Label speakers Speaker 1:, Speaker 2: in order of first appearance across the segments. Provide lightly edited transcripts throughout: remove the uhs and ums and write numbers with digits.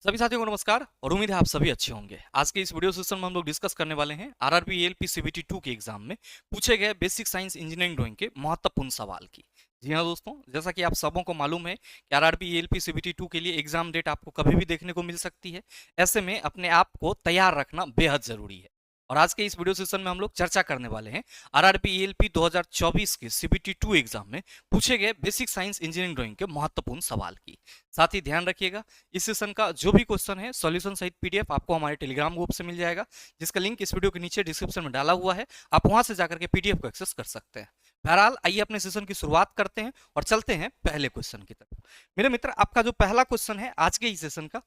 Speaker 1: सभी साथियों को नमस्कार और उम्मीद है आप सभी अच्छे होंगे। आज के इस वीडियो सेशन में हम लोग डिस्कस करने वाले हैं आरआरबी एएलपी सीबीटी 2 के एग्जाम में पूछे गए बेसिक साइंस इंजीनियरिंग ड्राइंग के महत्वपूर्ण सवाल की। जी हाँ दोस्तों, जैसा कि आप सबों को मालूम है कि आरआरबी एएलपी सीबीटी 2 के लिए एग्जाम डेट आपको कभी भी देखने को मिल सकती है। ऐसे में अपने आप को तैयार रखना बेहद जरूरी है। और आज के इस वीडियो सेशन में हम लोग चर्चा करने वाले हैं आरआरबी एएलपी 2024 के सीबीटी 2 एग्जाम में पूछे गए बेसिक साइंस इंजीनियरिंग ड्राइंग के महत्वपूर्ण सवाल की। साथ ही ध्यान रखिएगा, इस सेशन का जो भी क्वेश्चन है सॉल्यूशन सहित पीडीएफ आपको हमारे टेलीग्राम ग्रुप से मिल जाएगा, जिसका लिंक इस वीडियो के नीचे डिस्क्रिप्शन में डाला हुआ है। आप वहां से जाकर के पीडीएफ को एक्सेस कर सकते हैं। बहरहाल आइए अपने सेशन की शुरुआत करते हैं और चलते हैं पहले क्वेश्चन की तरफ। मेरे मित्र, आपका जो पहला क्वेश्चन है आज के इस सेशन का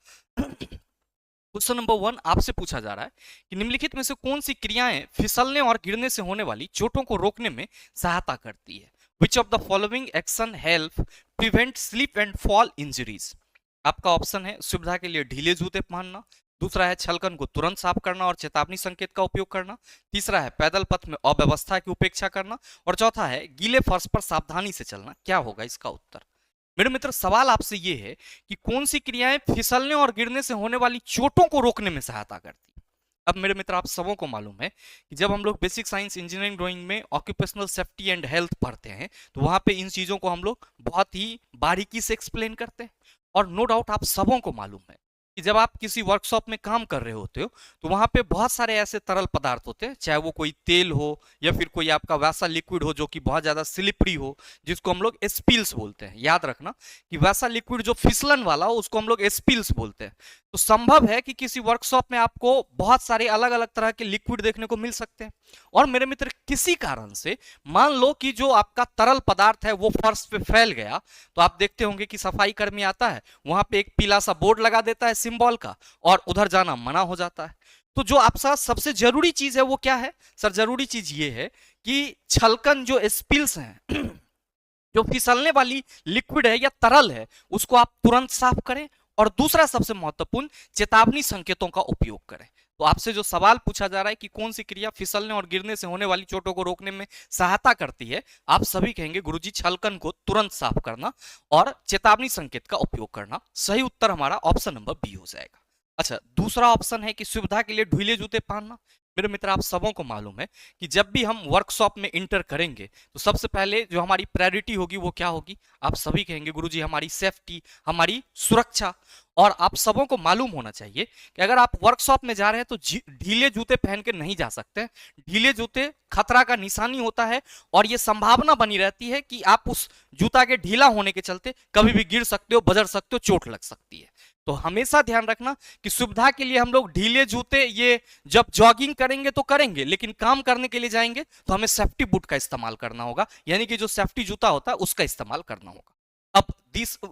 Speaker 1: क्वेश्चन नंबर 1 आपसे पूछा जा रहा है कि निम्नलिखित में से कौन सी क्रियाएं फिसलने और गिरने से होने वाली चोटों को रोकने में सहायता करती है। Which of the following action help prevent slip and fall injuries? आपका ऑप्शन है सुविधा के लिए ढीले जूते पहनना, दूसरा है छलकन को तुरंत साफ करना और चेतावनी संकेत का उपयोग करना, तीसरा है पैदल पथ में अव्यवस्था की उपेक्षा करना और चौथा है गीले फर्श पर सावधानी से चलना। क्या होगा इसका उत्तर? मेरे मित्र, सवाल आपसे ये है कि कौन सी क्रियाएं फिसलने और गिरने से होने वाली चोटों को रोकने में सहायता करती है। अब मेरे मित्र, आप सबों को मालूम है कि जब हम लोग बेसिक साइंस इंजीनियरिंग ड्राइंग में ऑक्यूपेशनल सेफ्टी एंड हेल्थ पढ़ते हैं तो वहां पे इन चीजों को हम लोग बहुत ही बारीकी से एक्सप्लेन करते हैं। और नो डाउट आप सबों को मालूम है कि जब आप किसी वर्कशॉप में काम कर रहे होते हो तो वहां पे बहुत सारे ऐसे तरल पदार्थ होते हैं, चाहे वो कोई तेल हो या फिर कोई आपका वैसा लिक्विड हो जो कि बहुत ज्यादा स्लिपरी हो, जिसको हम लोग स्पिल्स बोलते हैं। याद रखना कि वैसा लिक्विड जो फिसलन वाला हो उसको हम लोग स्पिल्स बोलते हैं। तो संभव है कि किसी वर्कशॉप में आपको बहुत सारे अलग अलग तरह के लिक्विड देखने को मिल सकते हैं। और मेरे मित्र, किसी कारण से मान लो कि जो आपका तरल पदार्थ है वो फर्श पे फैल गया, तो आप देखते होंगे कि सफाई कर्मी आता है, वहां पे एक पीला सा बोर्ड लगा देता है सिंबल का और उधर जाना मना हो जाता है। तो जो आपका सबसे जरूरी चीज है वो क्या है सर? जरूरी चीज ये है कि छलकन जो स्पिल्स हैं जो फिसलने वाली लिक्विड है या तरल है उसको आप तुरंत साफ करें और दूसरा सबसे महत्वपूर्ण चेतावनी संकेतों का उपयोग करें। तो आपसे जो सवाल पूछा जा रहा है कि कौन सी क्रिया फिसलने और गिरने से होने वाली चोटों को रोकने में सहायता करती है, आप सभी कहेंगे गुरुजी छलकन को तुरंत साफ करना और चेतावनी संकेत का उपयोग करना। सही उत्तर हमारा ऑप्शन नंबर बी हो जाएगा। अच्छा, दूसरा ऑप्शन है कि सुविधा के लिए ढीले जूते पहनना। मेरे मित्र, आप सबों को मालूम है कि जब भी हम वर्कशॉप में इंटर करेंगे तो सबसे पहले जो हमारी प्रायोरिटी होगी वो क्या होगी? आप सभी कहेंगे गुरुजी हमारी सेफ्टी, हमारी सुरक्षा। और आप सबों को मालूम होना चाहिए कि अगर आप वर्कशॉप में जा रहे हैं तो ढीले जूते पहन के नहीं जा सकते। ढीले जूते खतरा का निशानी होता है और ये संभावना बनी रहती है कि आप उस जूता के ढीला होने के चलते कभी भी गिर सकते हो, बजर सकते हो, चोट लग सकती है। तो हमेशा ध्यान रखना कि सुविधा के लिए हम लोग ढीले जूते ये जब जॉगिंग करेंगे तो करेंगे, लेकिन काम करने के लिए जाएंगे तो हमें सेफ्टी बूट का इस्तेमाल करना होगा, यानी कि जो सेफ्टी जूता होता है उसका इस्तेमाल करना होगा। अब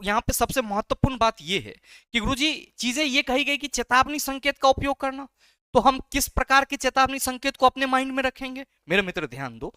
Speaker 1: यहाँ पे सबसे महत्वपूर्ण बात यह है कि गुरुजी चीजें ये कही गई कि चेतावनी संकेत का उपयोग करना, तो हम किस प्रकार के चेतावनी संकेत को अपने माइंड में रखेंगे? मेरे मित्र ध्यान दो,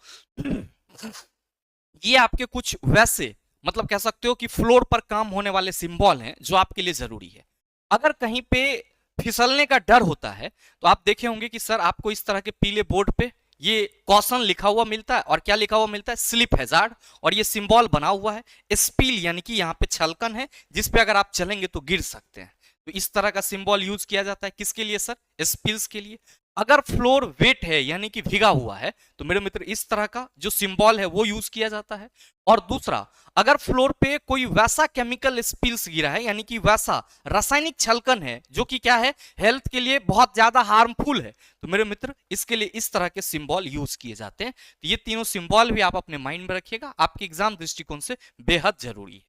Speaker 1: ये आपके कुछ वैसे मतलब कह सकते हो कि फ्लोर पर काम होने वाले सिंबल हैं जो आपके लिए जरूरी है। अगर कहीं पे फिसलने का डर होता है तो आप देखे होंगे कि सर आपको इस तरह के पीले बोर्ड पे ये कॉशन लिखा हुआ मिलता है और क्या लिखा हुआ मिलता है? Slip hazard. और ये सिंबल बना हुआ है स्पील, यानी कि यहाँ पे छलकन है जिस पे अगर आप चलेंगे तो गिर सकते हैं। तो इस तरह का सिंबल यूज किया जाता है किसके लिए सर? स्पिल्स के लिए। अगर फ्लोर वेट है यानी कि भीगा हुआ है तो मेरे मित्र इस तरह का जो सिंबल है वो यूज किया जाता है। और दूसरा, अगर फ्लोर पे कोई वैसा केमिकल स्पिल्स गिरा है यानी कि वैसा रासायनिक छलकन है जो कि क्या है, हेल्थ के लिए बहुत ज्यादा हार्मफुल है, तो मेरे मित्र इसके लिए इस तरह के सिंबल यूज किए जाते हैं। तो ये तीनों सिंबल भी आप अपने माइंड में रखिएगा, आपके एग्जाम दृष्टिकोण से बेहद जरूरी है।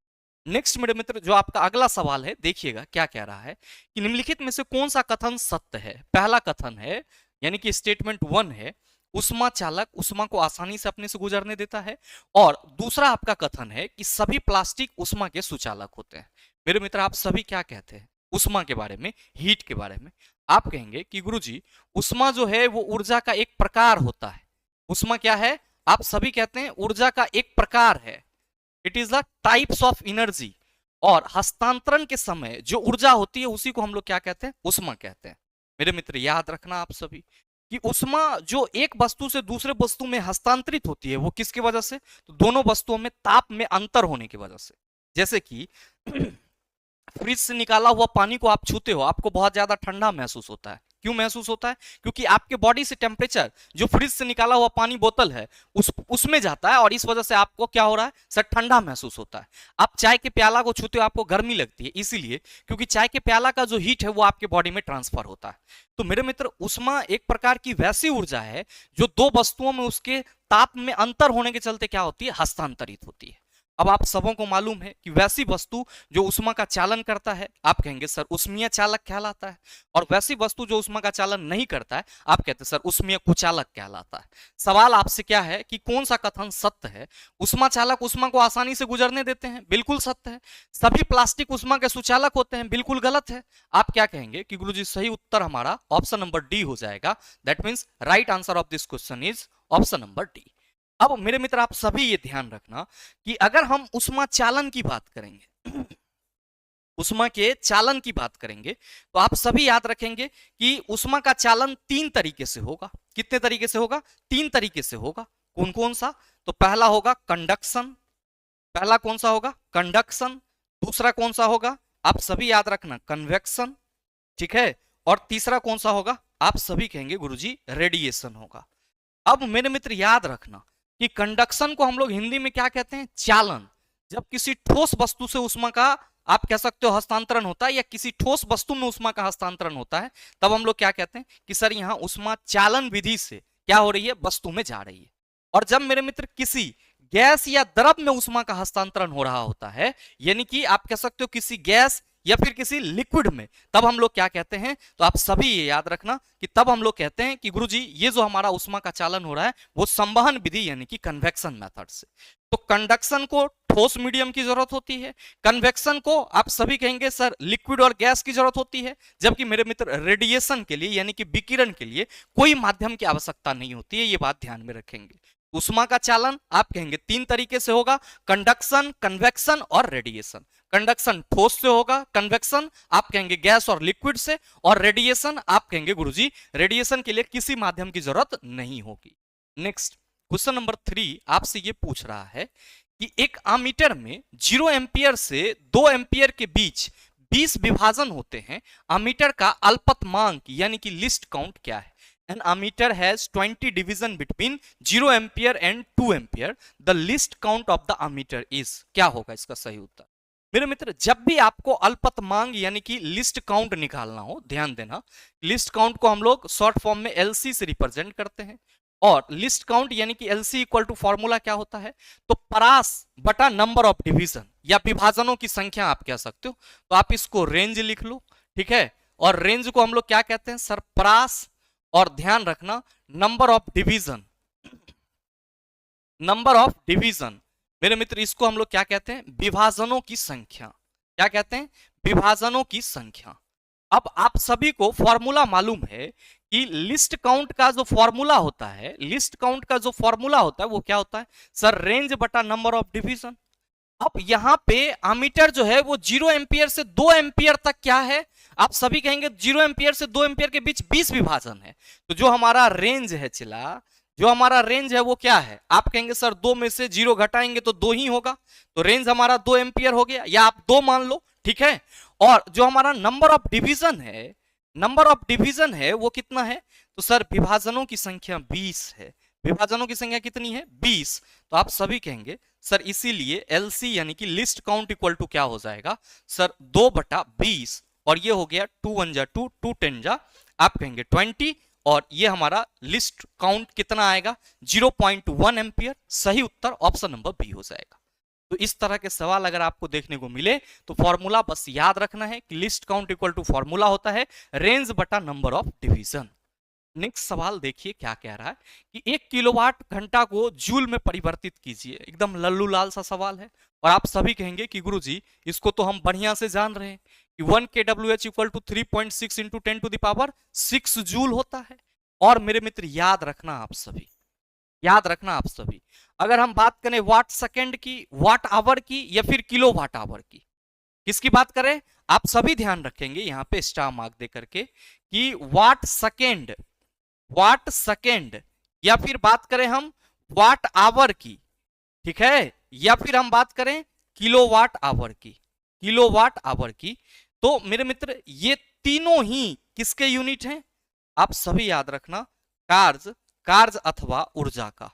Speaker 1: नेक्स्ट मेरे मित्र, जो आपका अगला सवाल है देखिएगा क्या कह रहा है कि निम्नलिखित में से कौन सा कथन सत्य है? पहला कथन है यानी कि स्टेटमेंट 1 है, उष्मा चालक उष्मा को आसानी से अपने से गुजरने देता है। और दूसरा आपका कथन है कि सभी प्लास्टिक उष्मा के सुचालक होते हैं। मेरे मित्र, आप सभी क्या कहते हैं उष्मा के बारे में, हीट के बारे में? आप कहेंगे कि गुरुजी उष्मा जो है वो ऊर्जा का एक प्रकार होता है। उष्मा क्या है? आप सभी कहते हैं ऊर्जा का एक प्रकार है। It is the types of energy. और हस्तांतरण के समय जो ऊर्जा होती है उसी को हम लोग क्या कहते हैं? उष्मा कहते हैं। मेरे मित्र याद रखना आप सभी कि उष्मा जो एक वस्तु से दूसरे वस्तु में हस्तांतरित होती है वो किसकी वजह से? तो दोनों वस्तुओं में ताप में अंतर होने की वजह से। जैसे कि फ्रिज से निकाला हुआ पानी को आप छूते हो, आपको बहुत ज्यादा ठंडा महसूस होता है। क्यों महसूस होता है? क्योंकि आपके बॉडी से टेम्परेचर जो फ्रिज से निकाला हुआ पानी बोतल है उसमें जाता है और इस वजह से आपको क्या हो रहा है सर, ठंडा महसूस होता है। आप चाय के प्याला को छूते हो, आपको गर्मी लगती है, इसीलिए क्योंकि चाय के प्याला का जो हीट है वो आपके बॉडी में ट्रांसफर होता है। तो मेरे मित्र, उष्मा एक प्रकार की वैसी ऊर्जा है जो दो वस्तुओं में उसके ताप में अंतर होने के चलते क्या होती है, हस्तांतरित होती है। अब आप सबों को मालूम है कि वैसी वस्तु जो उष्मा का चालन करता है, आप कहेंगे सर उष्मीय चालक कहलाता है, और वैसी वस्तु जो उष्मा का चालन नहीं करता है, आप कहते हैं सर उष्मीय कुचालक कहलाता है। सवाल आपसे क्या है कि कौन सा कथन सत्य है? उष्मा चालक उष्मा को आसानी से गुजरने देते हैं, बिल्कुल सत्य है। सभी प्लास्टिक उष्मा के सुचालक होते हैं, बिल्कुल गलत है। आप क्या कहेंगे कि गुरुजी सही उत्तर हमारा ऑप्शन नंबर डी हो जाएगा। That means right answer of this question is option number D. अब मेरे मित्र, आप सभी ये ध्यान रखना कि अगर हम उष्मा चालन की बात करेंगे, उष्मा के चालन की बात करेंगे, तो आप सभी याद रखेंगे कि उष्मा का चालन तीन तरीके से होगा। कितने तरीके से होगा? तीन तरीके से होगा। कौन कौन सा? तो पहला होगा कंडक्शन। पहला कौन सा होगा? कंडक्शन। दूसरा कौन सा होगा? आप सभी याद रखना, कन्वेक्शन। ठीक है। और तीसरा कौन सा होगा? आप सभी कहेंगे गुरुजी रेडिएशन होगा। अब मेरे मित्र याद रखना कि कंडक्शन को हम लोग हिंदी में क्या कहते हैं? चालन। जब किसी ठोस वस्तु से उष्मा का आप कह सकते हो हस्तांतरण होता है, या किसी ठोस वस्तु में उष्मा का हस्तांतरण होता है, तब हम लोग क्या कहते हैं कि सर यहां उष्मा चालन विधि से क्या हो रही है, वस्तु में जा रही है। और जब मेरे मित्र किसी गैस या द्रव में उष्मा का हस्तांतरण हो रहा होता है, यानी कि आप कह सकते हो किसी गैस या फिर किसी लिक्विड में, तब हम लोग क्या कहते हैं? तो आप सभी ये याद रखना कि तब हम लोग कहते हैं कि गुरुजी ये जो हमारा उष्मा का चालन हो रहा है वो संवहन विधि यानी कि कन्वेक्शन मेथड से। तो कंडक्शन को ठोस मीडियम की जरूरत होती है, कन्वेक्शन को आप सभी कहेंगे सर लिक्विड और गैस की जरूरत होती है, जबकि मेरे मित्र रेडिएशन के लिए यानी कि विकिरण के लिए कोई माध्यम की आवश्यकता नहीं होती है। ये बात ध्यान में रखेंगे। उष्मा का चालन आप कहेंगे तीन तरीके से होगा, कंडक्शन, कन्वेक्शन और रेडिएशन। कंडक्शन ठोस से होगा, कन्वेक्शन आप कहेंगे गैस और लिक्विड से, और रेडिएशन आप कहेंगे गुरुजी रेडिएशन के लिए किसी माध्यम की जरूरत नहीं होगी। नेक्स्ट क्वेश्चन नंबर 3 आपसे ये पूछ रहा है कि एक अमीटर में 0 एम्पियर से 2 एम्पियर के बीच 20 विभाजन होते हैं। अमीटर का अल्पतमांक यानी कि लिस्ट काउंट क्या है? An ammeter has 20 division between 0 ampere and 2 ampere. The least count of the ammeter is, क्या होगा इसका सही उत्तर? मेरे मित्र, जब भी आपको अल्पतमांक यानी कि लिस्ट काउंट निकालना हो, ध्यान देना, लिस्ट काउंट को हम लोग शॉर्ट फॉर्म में एलसी से रिप्रेजेंट करते हैं। और लिस्ट काउंट यानी कि एलसी इक्वल टू फॉर्मूला क्या होता है? तो परास बटा नंबर ऑफ डिवीजन या विभाजनों की संख्या आप कह सकते हो। तो आप इसको रेंज लिख लो, ठीक है। और रेंज को हम लोग क्या कहते हैं सर? परास। और ध्यान रखना number of division, number of division मेरे मित्र इसको हम लोग क्या कहते हैं? विभाजनों की संख्या। क्या कहते हैं? विभाजनों की संख्या। अब आप सभी को फॉर्मूला मालूम है कि लिस्ट काउंट का जो फॉर्मूला होता है, लिस्ट काउंट का जो फॉर्मूला होता है वो क्या होता है सर? रेंज बटा नंबर ऑफ डिवीजन। अब यहां पे अमीटर जो है वो 0 एम्पियर से 2 एम्पियर तक क्या है? आप सभी कहेंगे 0 एम्पियर से 2 एम्पियर के बीच 20 विभाजन है। तो जो हमारा रेंज है चिला, जो हमारा रेंज है वो क्या है? आप कहेंगे सर 2 में से 0 घटाएंगे तो 2 ही होगा, तो रेंज हमारा 2 एम्पियर हो गया, या आप 2 मान लो, ठीक है। और जो हमारा नंबर ऑफ डिवीजन है, नंबर ऑफ डिवीजन है वो कितना है? तो सर विभाजनों की संख्या 20 है। विभाजनों की संख्या कितनी है? 20। तो आप सभी कहेंगे सर इसीलिए एलसी यानी कि लिस्ट काउंट इक्वल टू क्या हो जाएगा सर? 2/20। और ये हो गया 2 1 जा 2, 2 10 जा आप कहेंगे 20, और ये हमारा लिस्ट काउंट कितना आएगा? 0.1 एम्पियर। सही उत्तर ऑप्शन नंबर बी हो जाएगा। तो इस तरह के सवाल अगर आपको देखने को मिले तो फॉर्मूला बस याद रखना है कि list count equal to formula होता है रेंज बटा नंबर ऑफ डिवीजन। नेक्स्ट सवाल देखिए क्या कह रहा है कि 1 किलोवाट घंटा को जूल में परिवर्तित कीजिए। एकदम लल्लू लाल सा सवाल है, और आप सभी कहेंगे कि गुरुजी इसको तो हम बढ़िया से जान रहे हैं कि 1 kWh equal to 3.6 into 10 to the power 6 joule होता है। और मेरे मित्र याद रखना आप सभी, याद रखना आप सभी, अगर हम बात करें वाट सेकेंड की, वाट आवर की, या फिर किलो वाट आवर की, किसकी बात करें? आप सभी ध्यान रखेंगे यहां पे स्टार मार्क दे करके कि वाट सेकेंड, वाट सेकेंड, या फिर बात करें हम वाट आवर की, ठीक है, या फिर हम बात करें किलोवाट आवर की। किलोवाट आवर की। तो मेरे मित्र ये तीनों ही किसके यूनिट हैं? आप सभी याद रखना, कार्य कार्य अथवा ऊर्जा का,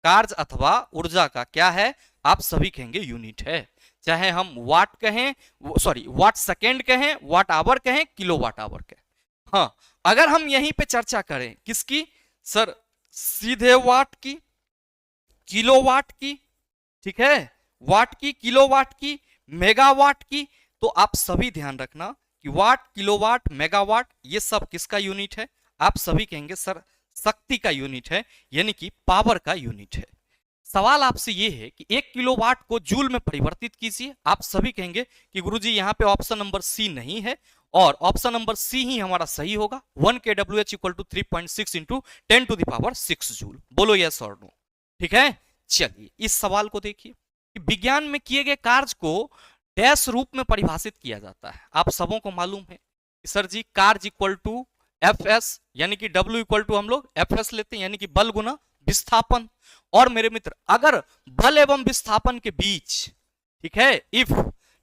Speaker 1: कार्य अथवा ऊर्जा का क्या है? आप सभी कहेंगे यूनिट है। चाहे हम वाट कहें, सॉरी वाट सेकेंड कहें, वाट आवर कहें, किलोवाट आवर कहें। हाँ, अगर हम यहीं पे चर्चा करें किसकी सर? सीधे वाट की, किलोवाट की, ठीक है, वाट की, किलोवाट की, मेगावाट की। तो आप सभी ध्यान रखना कि वाट, किलोवाट, मेगावाट ये सब किसका यूनिट है? आप सभी कहेंगे सर शक्ति का यूनिट है, यानी कि पावर का यूनिट है। सवाल आपसे ये है कि 1 किलोवाट को जूल में परिवर्तित कीजिए। आप सभी कहेंगे कि गुरुजी यहाँ पे ऑप्शन नंबर सी नहीं है, और ऑप्शन नंबर सी ही हमारा सही होगा। 1 kWh equal to 3.6 into 10⁶ joule. बोलो यस और नो, ठीक है। चलिए इस सवाल को देखिए कि विज्ञान में किए गए कार्य को डैश रूप में परिभाषित किया जाता है। आप सबों को मालूम है कि सर जी कार्य इक्वल टू एफ एस, यानी कि डब्ल्यू इक्वल टू हम लोग एफ एस लेते हैं, यानी कि बल गुना विस्थापन। और मेरे मित्र अगर बल एवं विस्थापन के बीच, ठीक है, इफ,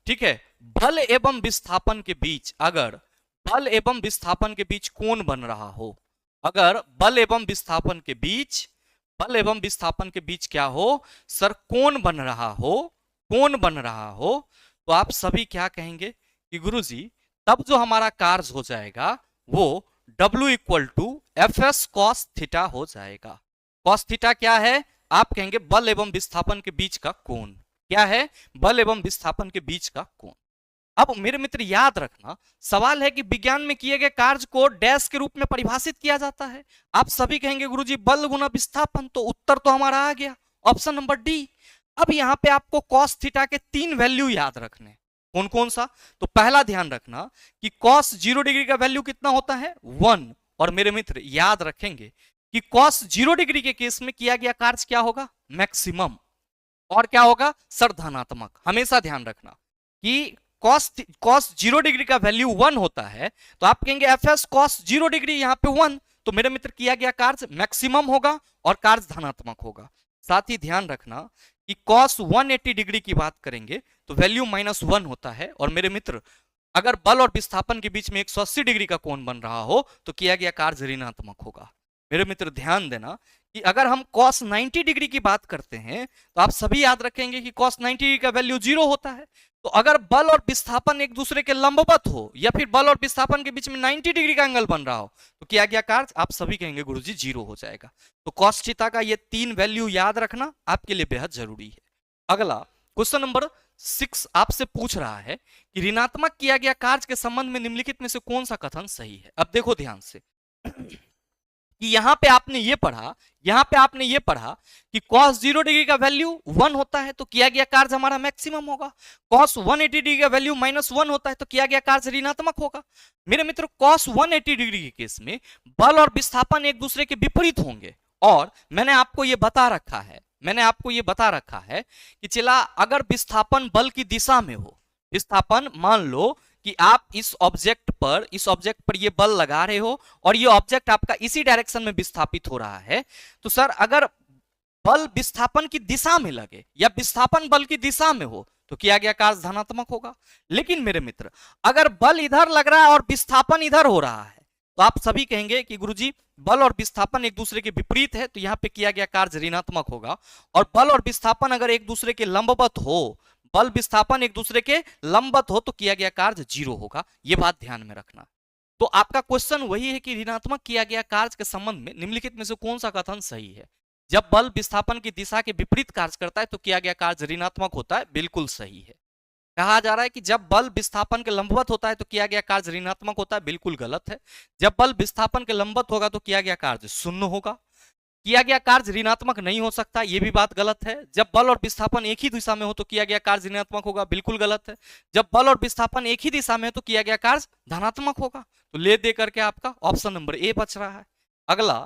Speaker 1: ठीक है, बल एवं विस्थापन के बीच, अगर बल एवं विस्थापन के बीच कोण बन रहा हो, अगर बल एवं विस्थापन के बीच, बल एवं विस्थापन के बीच क्या हो सर? कोण बन रहा हो, कोण बन रहा हो, तो आप सभी क्या कहेंगे कि गुरुजी तब जो हमारा कार्य हो जाएगा वो W equal to F S cos theta हो जाएगा। कॉस थीटा क्या है? आप कहेंगे बल एवं विस्थापन के बीच का कोण। क्या है? बल एवं विस्थापन के बीच का कोण। अब मेरे मित्र याद रखना, सवाल है कि विज्ञान में किए गए कार्य को डैश के रूप में परिभाषित किया जाता है। आप सभी कहेंगे गुरुजी बल गुना विस्थापन, तो उत्तर तो हमारा आ गया ऑप्शन नंबर डी। अब यहां पे आपको कॉस थीटा के 3 वैल्यू याद रखने। कौन कौन सा? तो पहला ध्यान रखना कि कॉस 0 डिग्री का वैल्यू कितना होता है? 1। और मेरे मित्र याद रखेंगे कि कॉस 0 डिग्री के केस में किया गया कार्य क्या होगा? मैक्सिमम। और क्या होगा सर? धनात्मक। हमेशा ध्यान रखना कि कॉस 0 डिग्री का वैल्यू 1 होता है, तो आप कहेंगे एफ एस कॉस 0 डिग्री, यहां पे 1, तो मेरे मित्र किया गया कार्य मैक्सिमम होगा और कार्य धनात्मक होगा। साथ ही ध्यान रखना कि कॉस 180 डिग्री की बात करेंगे तो वैल्यू -1 होता है। और मेरे मित्र अगर बल और विस्थापन के बीच में 180 डिग्री का कोण बन रहा हो तो किया गया कार्य ऋणात्मक होगा। मेरे मित्र ध्यान देना कि अगर हम cos 90 डिग्री की बात करते हैं तो आप सभी याद रखेंगे कि cos 90 डिग्री का वैल्यू 0 होता है। तो अगर बल और विस्थापन एक दूसरे के लंबवत हो या फिर बल और विस्थापन के बीच में 90 डिग्री का एंगल बन रहा हो तो किया गया कार्य आप सभी कहेंगे गुरुजी 0 हो जाएगा। तो cos थीटा का ये 3 वैल्यू याद रखना आपके लिए बेहद जरूरी है। अगला क्वेश्चन नंबर 6 आपसे पूछ रहा है कि ऋणात्मक किया गया कार्य के संबंध में निम्नलिखित में से कौन सा कथन सही है। अब देखो ध्यान से कि यहां पे आपने ये पढ़ा, यहां पे आपने ये पढ़ा कि cos 0 डिग्री का वैल्यू 1 होता है तो किया गया कार्य हमारा मैक्सिमम होगा। cos 180 डिग्री का वैल्यू -1 होता है तो किया गया कार्य ऋणात्मक होगा। मेरे मित्र cos 180 डिग्री के केस में बल और विस्थापन एक दूसरे के विपरीत होंगे। और मैंने आपको ये बता रखा है, मैंने आपको ये बता रखा है कि चला अगर विस्थापन बल की दिशा में हो, विस्थापन मान लो कि आप इस ऑब्जेक्ट पर ये बल लगा रहे हो और ये ऑब्जेक्ट आपका इसी डायरेक्शन में विस्थापित हो रहा है, तो सर अगर बल विस्थापन की दिशा में लगे या विस्थापन बल की दिशा में हो तो किया गया कार्य धनात्मक होगा। लेकिन मेरे मित्र अगर बल इधर लग रहा है और विस्थापन इधर हो रहा है तो आप सभी कहेंगे कि गुरुजी बल और विस्थापन एक दूसरे के विपरीत है तो यहां पे किया गया कार्य ऋणात्मक होगा। और बल और विस्थापन अगर एक दूसरे के लंबवत हो, बल विस्थापन एक दूसरे के लंबवत हो तो किया गया कार्य 0 होगा। यह बात ध्यान में रखना। तो आपका क्वेश्चन वही है कि ऋणात्मक किया गया कार्य के संबंध में निम्नलिखित में से कौन सा कथन सही है। जब बल विस्थापन की दिशा के विपरीत कार्य करता है तो किया गया कार्य ऋणात्मक होता है, बिल्कुल सही है। कहा जा रहा है कि जब बल विस्थापन के लंबवत होता है तो किया गया कार्य ऋणात्मक होता है, बिल्कुल गलत है। जब बल विस्थापन के लंबवत होगा तो किया गया कार्य 0 होगा। किया गया कार्य ऋणात्मक नहीं हो सकता, यह भी बात गलत है। जब बल और विस्थापन एक ही दिशा में हो तो किया गया कार्य ऋणात्मक होगा, बिल्कुल गलत है। जब बल और विस्थापन एक ही दिशा में है तो किया गया कार्य धनात्मक होगा। तो ले दे करके आपका ऑप्शन नंबर ए बच रहा है। अगला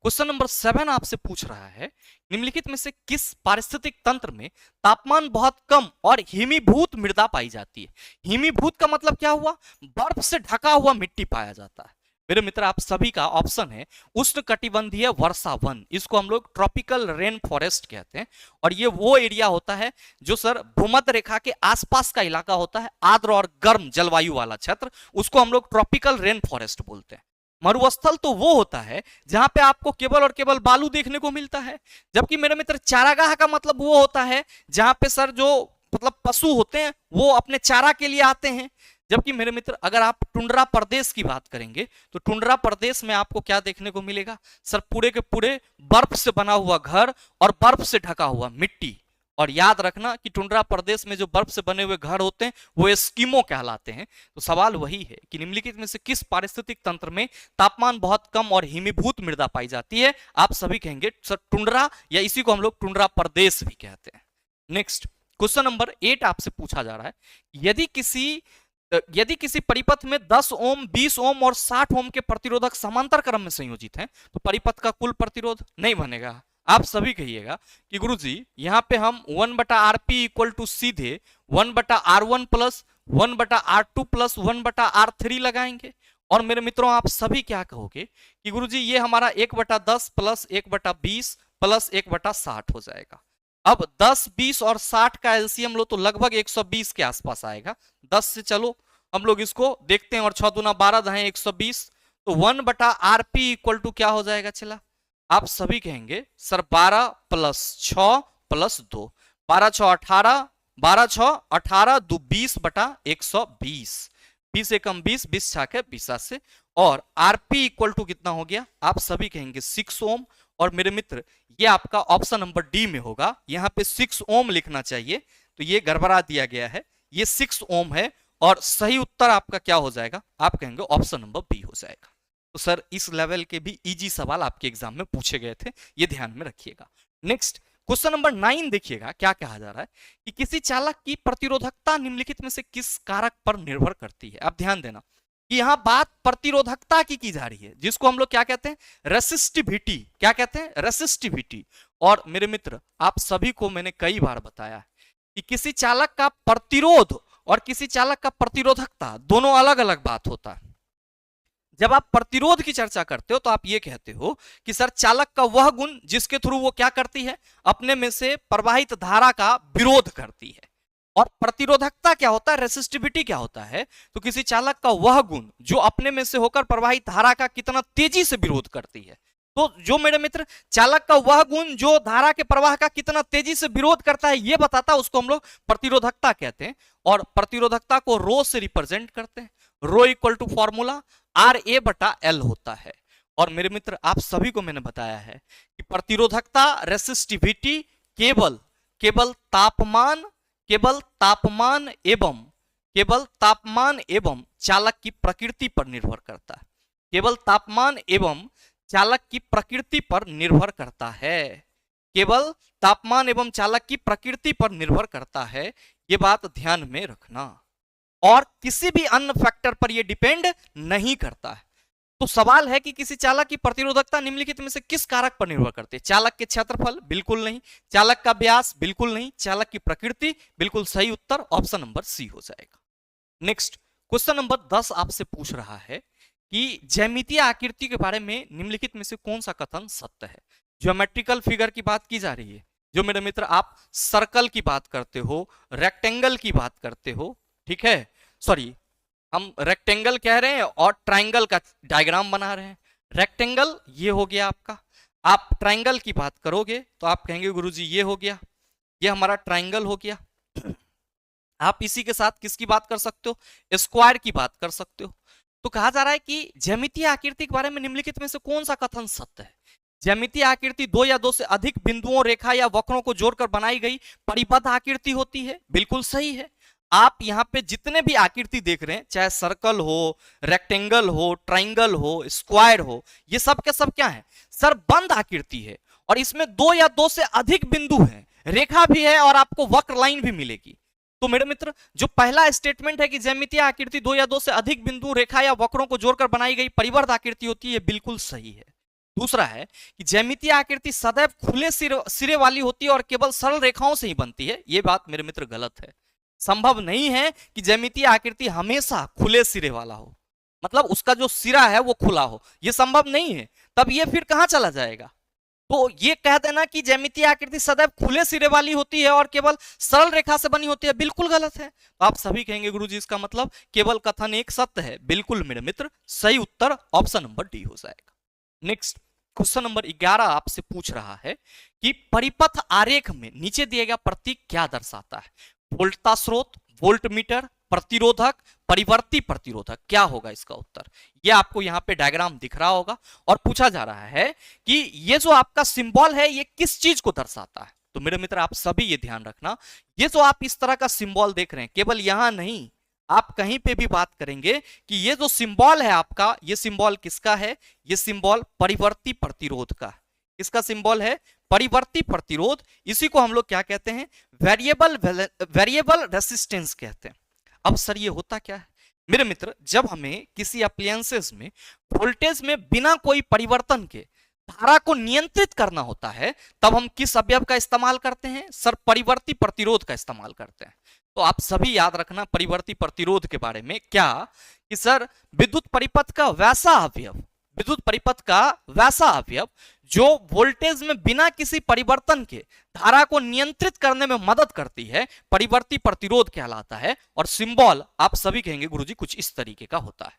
Speaker 1: क्वेश्चन नंबर 7 आपसे पूछ रहा है निम्नलिखित में से किस पारिस्थितिक तंत्र में तापमान बहुत कम और हिमीभूत मृदा पाई जाती है। हिमीभूत का मतलब क्या हुआ? बर्फ से ढका हुआ मिट्टी पाया जाता है। मेरे मित्र आप सभी का ऑप्शन है उष्णकटिबंधीय वर्षा वन, इसको हम लोग ट्रॉपिकल रेन फॉरेस्ट कहते हैं। और ये वो एरिया होता है जो सर भूमध्य रेखा के आसपास का इलाका होता है, आर्द्र और गर्म जलवायु वाला क्षेत्र, उसको हम लोग ट्रॉपिकल रेन फॉरेस्ट बोलते हैं। मरुस्थल तो वो होता है जहां पे आपको केवल और केवल बालू देखने को मिलता है, जबकि मेरे मित्र चारागाह का मतलब वो होता है जहां पे सर जो मतलब पशु होते हैं वो अपने चारा के लिए आते हैं। जबकि मेरे मित्र अगर आप टुंड्रा प्रदेश की बात करेंगे तो टुंड्रा प्रदेश में आपको क्या देखने को मिलेगा सर, पूरे के पूरे बर्फ से बना हुआ घर और बर्फ से ढका हुआ मिट्टी। और याद रखना कि टुंड्रा प्रदेश में जो बर्फ से बने हुए घर होते हैं वो एस्किमो कहलाते हैं। तो सवाल वही है कि निम्नलिखित में से किस पारिस्थितिक तंत्र में तापमान बहुत कम और हिमीभूत मृदा पाई जाती है? आप सभी कहेंगे सर टुंड्रा, या इसी को हम लोग टुंड्रा प्रदेश भी कहते हैं। नेक्स्ट क्वेश्चन नंबर 8 आपसे पूछा जा रहा है, यदि किसी परिपथ में 10 ओम, 20 ओम और 60 ओम के प्रतिरोधक समांतर क्रम में संयोजित हैं तो परिपथ का कुल प्रतिरोध नहीं बनेगा। आप सभी कहिएगा कि गुरुजी यहां पे हम 1/Rp इक्वल टू सीधे 1/R1 plus 1/R2 plus 1/R3 लगाएंगे। और मेरे मित्रों आप सभी क्या कहोगे कि गुरुजी ये हमारा 1/10 प्लस 1/20 प्लस 1/60 हो जाएगा। अब 10, 20 और 60 का एलसीएम लो तो लगभग 120 के आसपास आएगा। 10 से चलो हम लोग इसको देखते हैं, और 6 दूना 12 दहें 120, तो 1/Rp इक्वल टू क्या हो जाएगा? चला आप सभी कहेंगे सर 12 प्लस 6 प्लस 2, 12 6 18, 12 6 18 2 20/120, 20 एकम 20, 20 छाके 20 से, और Rp इक्वल टू कितना हो गया? आप सभी कहेंगे 6 ओम। और मेरे मित्र ये आपका ऑप्शन नंबर डी में होगा, यहां पे 6 ओम लिखना चाहिए, तो ये गड़बड़ा दिया गया है, ये 6 ओम है, और सही उत्तर आपका क्या हो जाएगा? आप कहेंगे ऑप्शन नंबर बी हो जाएगा। तो सर इस लेवल के भी इजी सवाल आपके एग्जाम में पूछे गए थे, ये ध्यान में रखिएगा। नेक्स्ट क्वेश्चन नंबर 9 देखिएगा क्या कहा जा रहा है कि किसी चालक की प्रतिरोधकता निम्नलिखित में से किस कारक पर निर्भर करती है? आप ध्यान देना कि यहां बात प्रतिरोधकता की जा रही है, जिसको हम लोग क्या कहते हैं? रेसिस्टिविटी। क्या कहते हैं? रेसिस्टिविटी। और मेरे मित्र आप सभी को मैंने कई बार बताया है कि किसी चालक का प्रतिरोध और किसी चालक का प्रतिरोधकता दोनों अलग अलग बात होता है। जब आप प्रतिरोध की चर्चा करते हो तो आप ये कहते हो कि सर चालक का वह गुण जिसके थ्रू वो क्या करती है? अपने में से प्रवाहित धारा का विरोध करती है। और प्रतिरोधकता क्या होता है? रेसिस्टिविटी क्या होता है? तो किसी चालक का वह गुण जो अपने में से होकर प्रवाहित धारा का कितना तेजी से विरोध करती है। तो जो मेरे मित्र चालक का वह गुण जो धारा के प्रवाह का कितना तेजी से विरोध करता है ये बताता है, उसको हम लोग प्रतिरोधकता कहते हैं। और प्रतिरोधकता को रो से रिप्रेजेंट करते हैं। Rho equal to formula RA/L होता है। और मेरे मित्र आप सभी को मैंने बताया है कि प्रतिरोधकता रेसिस्टिविटी केवल तापमान एवं चालक की प्रकृति पर निर्भर करता है। केवल तापमान एवं चालक की प्रकृति पर निर्भर करता है। केवल तापमान एवं चालक की प्रकृति पर निर्भर करता है, ये बात ध्यान में रखना। और किसी भी अन्य फैक्टर पर यह डिपेंड नहीं करता है। तो सवाल है कि किसी चालक की प्रतिरोधकता निम्नलिखित में से किस कारक पर निर्भर करती है? चालक के क्षेत्रफल? बिल्कुल नहीं। चालक का व्यास? बिल्कुल नहीं। चालक की प्रकृति? बिल्कुल सही उत्तर ऑप्शन नंबर सी हो जाएगा। नेक्स्ट क्वेश्चन नंबर 10 आपसे पूछ रहा है कि ज्यामितीय आकृति के बारे में निम्नलिखित में से कौन सा कथन सत्य है? ज्योमेट्रिकल फिगर की बात की जा रही है। जो मेरे मित्र आप सर्कल की बात करते हो, रेक्टेंगल की बात करते हो, ठीक है, सॉरी हम रेक्टेंगल कह रहे हैं और ट्राइंगल का डायग्राम बना रहे हैं। रेक्टेंगल ये हो गया आपका, आप ट्राइंगल की बात करोगे तो आप कहेंगे गुरुजी ये हो गया, ये हमारा ट्राइंगल हो गया। आप इसी के साथ किसकी बात कर सकते हो? स्क्वायर की बात कर सकते हो। तो कहा जा रहा है कि ज्यामितीय आकृति के बारे में निम्नलिखित में से कौन सा कथन सत्य है? ज्यामितीय आकृति 2 या 2 से अधिक बिंदुओं, रेखा या वक्रों को जोड़कर बनाई गई परिबद्ध आकृति होती है। बिल्कुल सही है। आप यहां पे जितने भी आकृति देख रहे हैं, चाहे सर्कल हो, रेक्टेंगल हो, ट्राइंगल हो, स्क्वायर हो, ये सब के सब क्या है? सर बंद आकृति है। और इसमें 2 या 2 से अधिक बिंदु हैं, रेखा भी है और आपको वक्र लाइन भी मिलेगी। तो मेरे मित्र जो पहला स्टेटमेंट है कि ज्यामितीय आकृति 2 या 2 से अधिक बिंदु, रेखा या वक्रों को जोड़कर बनाई गई परिबद्ध आकृति होती है, बिल्कुल सही है। दूसरा है कि ज्यामितीय आकृति सदैव खुले सिरे वाली होती है और केवल सरल रेखाओं से ही बनती है। यह बात मेरे मित्र गलत है। संभव नहीं है कि ज्यामितीय आकृति हमेशा खुले सिरे वाला हो। मतलब उसका जो सिरा है वो खुला हो, ये संभव नहीं है, तब ये फिर कहां चला जाएगा। तो ये कह देना कि ज्यामितीय आकृति सदैव खुले सिरे वाली होती है और केवल सरल रेखा से बनी होती है, बिल्कुल गलत है। तो आप सभी कहेंगे गुरुजी इसका मतलब केवल कथन एक सत्य है। बिल्कुल मेरे मित्र, सही उत्तर ऑप्शन नंबर डी हो जाएगा। नेक्स्ट क्वेश्चन नंबर 11 आपसे पूछ रहा है कि परिपथ आरेख में नीचे दिया गया प्रतीक क्या दर्शाता है। वोल्टता स्रोत, वोल्ट मीटर, प्रतिरोधक, परिवर्ती प्रतिरोधक, क्या होगा इसका उत्तर। ये आपको यहाँ पे डायग्राम दिख रहा होगा और पूछा जा रहा है कि ये जो आपका सिंबल है ये किस चीज को दर्शाता है। तो मेरे मित्र आप सभी ये ध्यान रखना, ये जो आप इस तरह का सिंबल देख रहे हैं, केवल यहां नहीं, आप कहीं पे भी बात करेंगे कि ये जो सिंबल है आपका, ये सिंबल किसका है, ये सिंबल परिवर्ती प्रतिरोध का। किसका सिंबल है, परिवर्ती प्रतिरोध। इसी को हम लोग क्या कहते हैं, वेरिएबल रेसिस्टेंस कहते हैं। अब सर ये होता क्या है मेरे मित्र, जब हमें किसी अप्लायंसेस में वोल्टेज में बिना कोई परिवर्तन के धारा को नियंत्रित करना होता है, तब हम किस अवयव का इस्तेमाल करते हैं, सर परिवर्ती प्रतिरोध का इस्तेमाल करते हैं। तो आप सभी याद रखना परिवर्ती प्रतिरोध के बारे में क्या, कि सर विद्युत परिपथ का वैसा अवयव, विद्युत परिपथ का वैसा अवयव जो वोल्टेज में बिना किसी परिवर्तन के धारा को नियंत्रित करने में मदद करती है, परिवर्ती प्रतिरोध कहलाता है। और सिंबल आप सभी कहेंगे गुरुजी कुछ इस तरीके का होता है।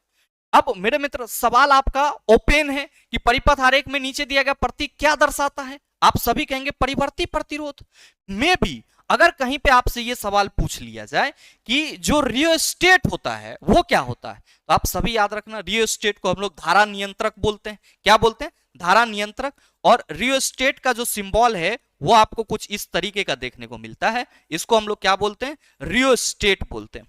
Speaker 1: अब मेरे मित्र सवाल आपका ओपन है कि परिपथ आरेख में नीचे दिया गया प्रतीक क्या दर्शाता है। आप सभी कहेंगे परिवर्ती प्रतिरोध। में भी अगर कहीं पे आपसे ये सवाल पूछ लिया जाए कि जो रियोस्टेट होता है वो क्या होता है, तो आप सभी याद रखना रियोस्टेट को हम लोग धारा नियंत्रक बोलते हैं। क्या बोलते हैं, धारा नियंत्रक। और रियोस्टेट का जो सिंबल है वो आपको कुछ इस तरीके का देखने को मिलता है, इसको हम लोग क्या बोलते हैं, रियोस्टेट बोलते हैं।